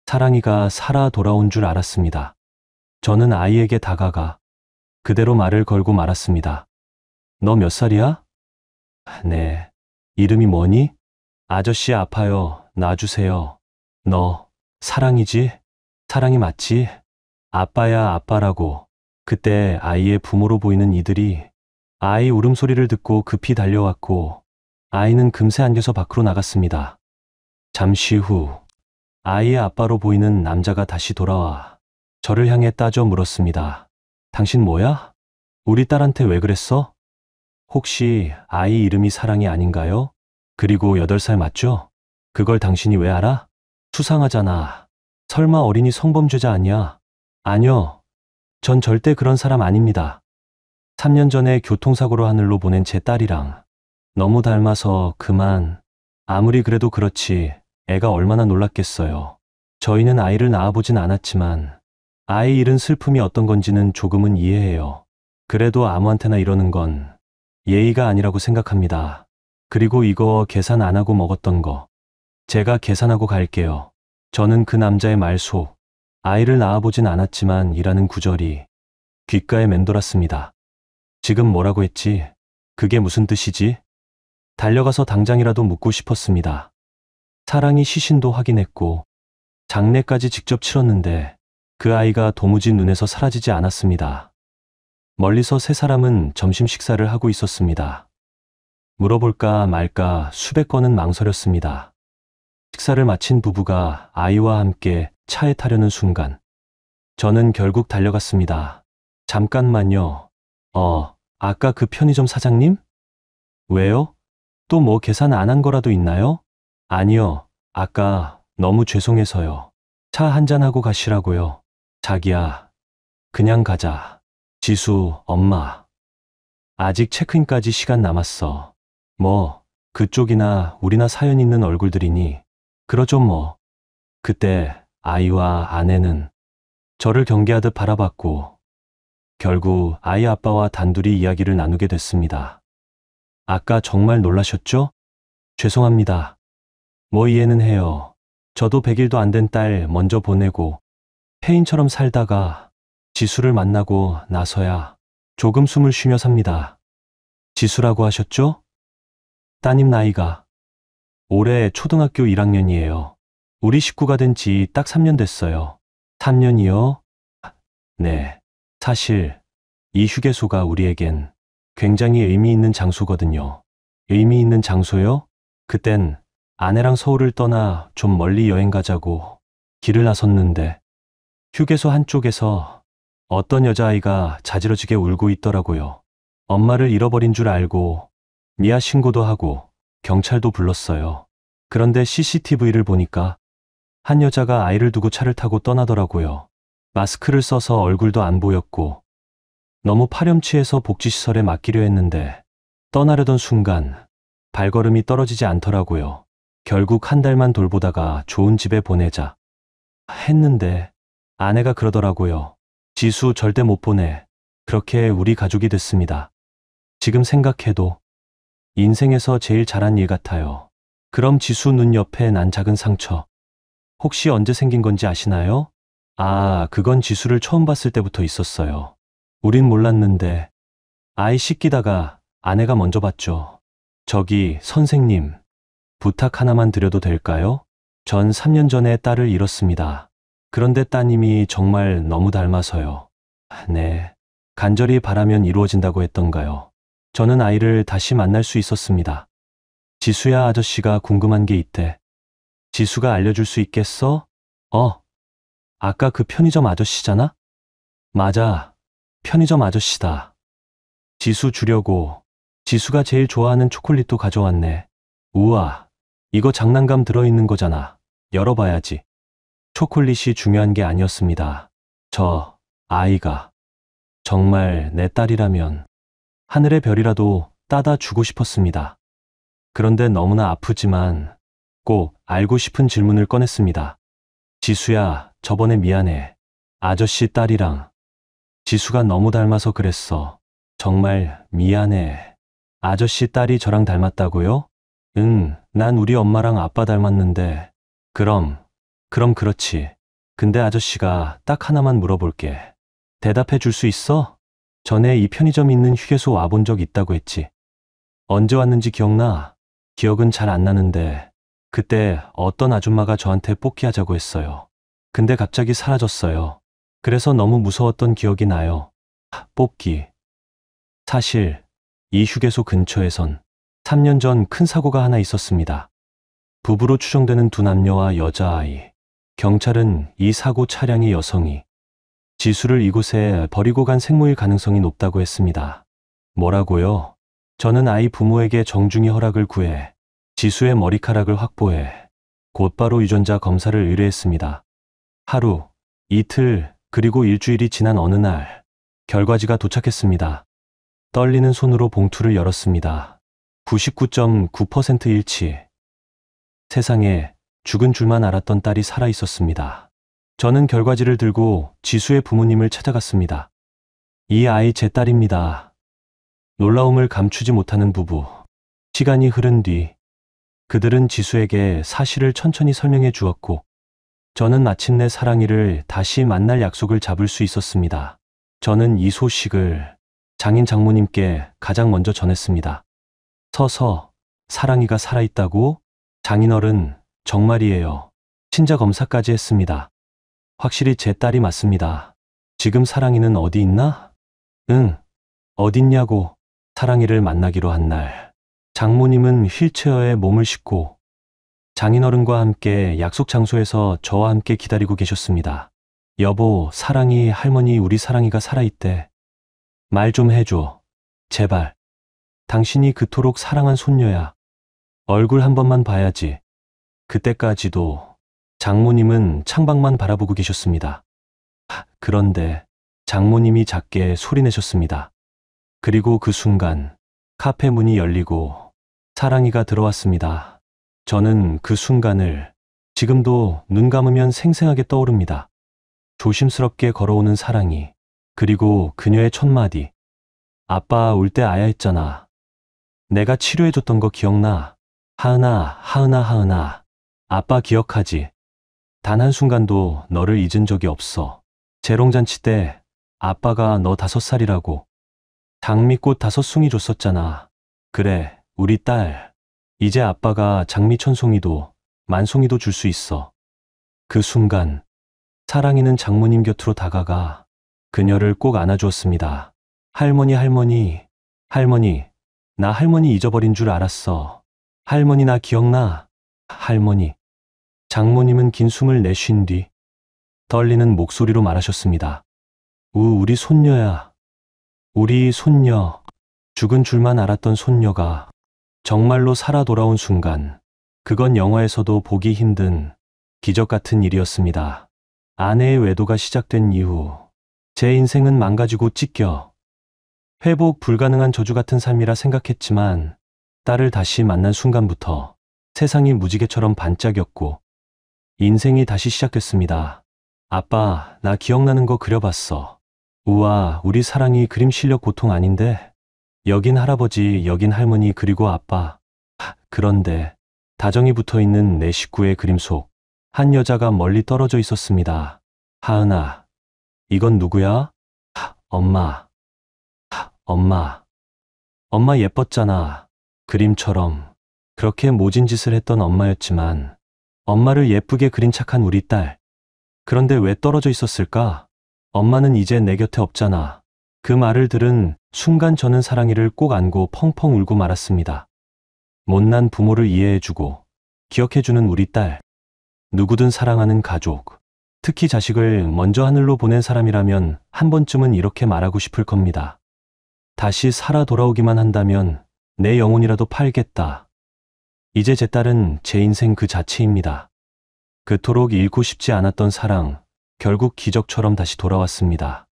사랑이가 살아 돌아온 줄 알았습니다. 저는 아이에게 다가가 그대로 말을 걸고 말았습니다. 너 몇 살이야? 네. 이름이 뭐니? 아저씨 아파요. 놔주세요. 너 사랑이지? 사랑이 맞지? 아빠야 아빠라고. 그때 아이의 부모로 보이는 이들이 아이 울음소리를 듣고 급히 달려왔고 아이는 금세 안겨서 밖으로 나갔습니다. 잠시 후 아이의 아빠로 보이는 남자가 다시 돌아와 저를 향해 따져 물었습니다. 당신 뭐야? 우리 딸한테 왜 그랬어? 혹시 아이 이름이 사랑이 아닌가요? 그리고 8살 맞죠? 그걸 당신이 왜 알아? 수상하잖아. 설마 어린이 성범죄자 아니야? 아니요. 전 절대 그런 사람 아닙니다. 3년 전에 교통사고로 하늘로 보낸 제 딸이랑 너무 닮아서 그만. 아무리 그래도 그렇지 애가 얼마나 놀랐겠어요. 저희는 아이를 낳아보진 않았지만 아이 잃은 슬픔이 어떤 건지는 조금은 이해해요. 그래도 아무한테나 이러는 건 예의가 아니라고 생각합니다. 그리고 이거 계산 안 하고 먹었던 거 제가 계산하고 갈게요. 저는 그 남자의 말 속, 아이를 낳아보진 않았지만 이라는 구절이 귓가에 맴돌았습니다. 지금 뭐라고 했지? 그게 무슨 뜻이지? 달려가서 당장이라도 묻고 싶었습니다. 사랑이 시신도 확인했고 장례까지 직접 치렀는데 그 아이가 도무지 눈에서 사라지지 않았습니다. 멀리서 세 사람은 점심 식사를 하고 있었습니다. 물어볼까 말까 수백 번은 망설였습니다. 식사를 마친 부부가 아이와 함께 차에 타려는 순간 저는 결국 달려갔습니다. 잠깐만요. 아까 그 편의점 사장님? 왜요? 또 뭐 계산 안 한 거라도 있나요? 아니요. 아까 너무 죄송해서요. 차 한잔하고 가시라고요. 자기야, 그냥 가자. 지수, 엄마. 아직 체크인까지 시간 남았어. 뭐, 그쪽이나 우리나 사연 있는 얼굴들이니 그러죠 뭐. 그때 아이와 아내는 저를 경계하듯 바라봤고 결국 아이 아빠와 단둘이 이야기를 나누게 됐습니다. 아까 정말 놀라셨죠? 죄송합니다. 뭐 이해는 해요. 저도 100일도 안 된 딸 먼저 보내고 폐인처럼 살다가 지수를 만나고 나서야 조금 숨을 쉬며 삽니다. 지수라고 하셨죠? 따님 나이가 올해 초등학교 1학년이에요. 우리 식구가 된 지 딱 3년 됐어요. 3년이요? 네. 사실 이 휴게소가 우리에겐 굉장히 의미 있는 장소거든요. 의미 있는 장소요? 그땐 아내랑 서울을 떠나 좀 멀리 여행 가자고 길을 나섰는데 휴게소 한쪽에서 어떤 여자아이가 자지러지게 울고 있더라고요. 엄마를 잃어버린 줄 알고 미아 신고도 하고 경찰도 불렀어요. 그런데 CCTV를 보니까 한 여자가 아이를 두고 차를 타고 떠나더라고요. 마스크를 써서 얼굴도 안 보였고 너무 파렴치해서 복지시설에 맡기려 했는데 떠나려던 순간 발걸음이 떨어지지 않더라고요. 결국 한 달만 돌보다가 좋은 집에 보내자 했는데 아내가 그러더라고요. 지수 절대 못 보내. 그렇게 우리 가족이 됐습니다. 지금 생각해도 인생에서 제일 잘한 일 같아요. 그럼 지수 눈 옆에 난 작은 상처. 혹시 언제 생긴 건지 아시나요? 그건 지수를 처음 봤을 때부터 있었어요. 우린 몰랐는데 아이 씻기다가 아내가 먼저 봤죠. 저기 선생님, 부탁 하나만 드려도 될까요? 전 3년 전에 딸을 잃었습니다. 그런데 따님이 정말 너무 닮아서요. 네, 간절히 바라면 이루어진다고 했던가요. 저는 아이를 다시 만날 수 있었습니다. 지수야, 아저씨가 궁금한 게 있대. 지수가 알려줄 수 있겠어? 아까 그 편의점 아저씨잖아? 맞아, 편의점 아저씨다. 지수 주려고 지수가 제일 좋아하는 초콜릿도 가져왔네. 우와, 이거 장난감 들어있는 거잖아. 열어봐야지. 초콜릿이 중요한 게 아니었습니다. 저 아이가 정말 내 딸이라면 하늘의 별이라도 따다 주고 싶었습니다. 그런데 너무나 아프지만 꼭 알고 싶은 질문을 꺼냈습니다. 지수야, 저번에 미안해. 아저씨 딸이랑 지수가 너무 닮아서 그랬어. 정말 미안해. 아저씨 딸이 저랑 닮았다고요? 응, 난 우리 엄마랑 아빠 닮았는데. 그럼 그렇지. 근데 아저씨가 딱 하나만 물어볼게. 대답해 줄 수 있어? 전에 이 편의점 있는 휴게소 와본 적 있다고 했지. 언제 왔는지 기억나? 기억은 잘 안 나는데 그때 어떤 아줌마가 저한테 뽑기 하자고 했어요. 근데 갑자기 사라졌어요. 그래서 너무 무서웠던 기억이 나요. 뽑기. 사실 이 휴게소 근처에선 3년 전 큰 사고가 하나 있었습니다. 부부로 추정되는 두 남녀와 여자아이. 경찰은 이 사고 차량의 여성이 지수를 이곳에 버리고 간 생모일 가능성이 높다고 했습니다. 뭐라고요? 저는 아이 부모에게 정중히 허락을 구해 지수의 머리카락을 확보해 곧바로 유전자 검사를 의뢰했습니다. 하루, 이틀, 그리고 일주일이 지난 어느 날 결과지가 도착했습니다. 떨리는 손으로 봉투를 열었습니다. 99.9% 일치. 세상에 죽은 줄만 알았던 딸이 살아 있었습니다. 저는 결과지를 들고 지수의 부모님을 찾아갔습니다. 이 아이 제 딸입니다. 놀라움을 감추지 못하는 부부. 시간이 흐른 뒤 그들은 지수에게 사실을 천천히 설명해 주었고, 저는 마침내 사랑이를 다시 만날 약속을 잡을 수 있었습니다. 저는 이 소식을 장인 장모님께 가장 먼저 전했습니다. 서서 사랑이가 살아있다고? 장인어른, 정말이에요. 친자 검사까지 했습니다. 확실히 제 딸이 맞습니다. 지금 사랑이는 어디 있나? 응, 어딨냐고. 사랑이를 만나기로 한 날, 장모님은 휠체어에 몸을 싣고 장인어른과 함께 약속 장소에서 저와 함께 기다리고 계셨습니다. 여보, 사랑이, 할머니, 우리 사랑이가 살아있대. 말 좀 해줘. 제발. 당신이 그토록 사랑한 손녀야. 얼굴 한 번만 봐야지. 그때까지도 장모님은 창밖만 바라보고 계셨습니다. 그런데 장모님이 작게 소리내셨습니다. 그리고 그 순간 카페 문이 열리고 사랑이가 들어왔습니다. 저는 그 순간을 지금도 눈 감으면 생생하게 떠오릅니다. 조심스럽게 걸어오는 사랑이, 그리고 그녀의 첫 마디. 아빠 올 때 아야 했잖아. 내가 치료해줬던 거 기억나? 하은아, 하은아, 하은아. 아빠 기억하지? 단 한순간도 너를 잊은 적이 없어. 재롱잔치 때 아빠가 너 5살이라고 장미꽃 5송이 줬었잖아. 그래, 우리 딸. 이제 아빠가 장미천송이도 만송이도 줄 수 있어. 그 순간 사랑이는 장모님 곁으로 다가가 그녀를 꼭 안아주었습니다. 할머니, 할머니, 할머니, 나 할머니 잊어버린 줄 알았어. 할머니 나 기억나? 할머니. 장모님은 긴 숨을 내쉰 뒤 떨리는 목소리로 말하셨습니다. 우리 손녀야. 우리 손녀. 죽은 줄만 알았던 손녀가 정말로 살아 돌아온 순간, 그건 영화에서도 보기 힘든 기적 같은 일이었습니다. 아내의 외도가 시작된 이후 제 인생은 망가지고 찢겨 회복 불가능한 저주 같은 삶이라 생각했지만, 딸을 다시 만난 순간부터 세상이 무지개처럼 반짝였고 인생이 다시 시작됐습니다. 아빠, 나 기억나는 거 그려봤어. 우와, 우리 사랑이 그림 실력 보통 아닌데? 여긴 할아버지, 여긴 할머니, 그리고 아빠. 그런데 다정이 붙어있는 내 식구의 그림 속 한 여자가 멀리 떨어져 있었습니다. 하은아, 이건 누구야? 엄마. 엄마. 엄마 예뻤잖아. 그림처럼. 그렇게 모진 짓을 했던 엄마였지만 엄마를 예쁘게 그린 착한 우리 딸. 그런데 왜 떨어져 있었을까? 엄마는 이제 내 곁에 없잖아. 그 말을 들은 순간 저는 사랑이를 꼭 안고 펑펑 울고 말았습니다. 못난 부모를 이해해주고 기억해주는 우리 딸. 누구든 사랑하는 가족, 특히 자식을 먼저 하늘로 보낸 사람이라면 한 번쯤은 이렇게 말하고 싶을 겁니다. 다시 살아 돌아오기만 한다면 내 영혼이라도 팔겠다. 이제 제 딸은 제 인생 그 자체입니다. 그토록 잃고 싶지 않았던 사랑, 결국 기적처럼 다시 돌아왔습니다.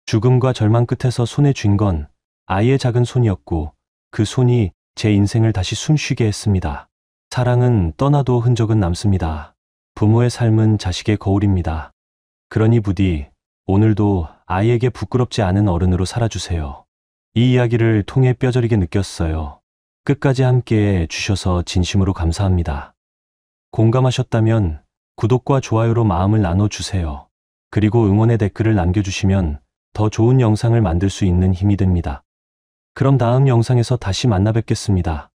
죽음과 절망 끝에서 손에 쥔 건 아이의 작은 손이었고, 그 손이 제 인생을 다시 숨쉬게 했습니다. 사랑은 떠나도 흔적은 남습니다. 부모의 삶은 자식의 거울입니다. 그러니 부디 오늘도 아이에게 부끄럽지 않은 어른으로 살아주세요. 이 이야기를 통해 뼈저리게 느꼈어요. 끝까지 함께해 주셔서 진심으로 감사합니다. 공감하셨다면 구독과 좋아요로 마음을 나눠주세요. 그리고 응원의 댓글을 남겨주시면 더 좋은 영상을 만들 수 있는 힘이 됩니다. 그럼 다음 영상에서 다시 만나 뵙겠습니다.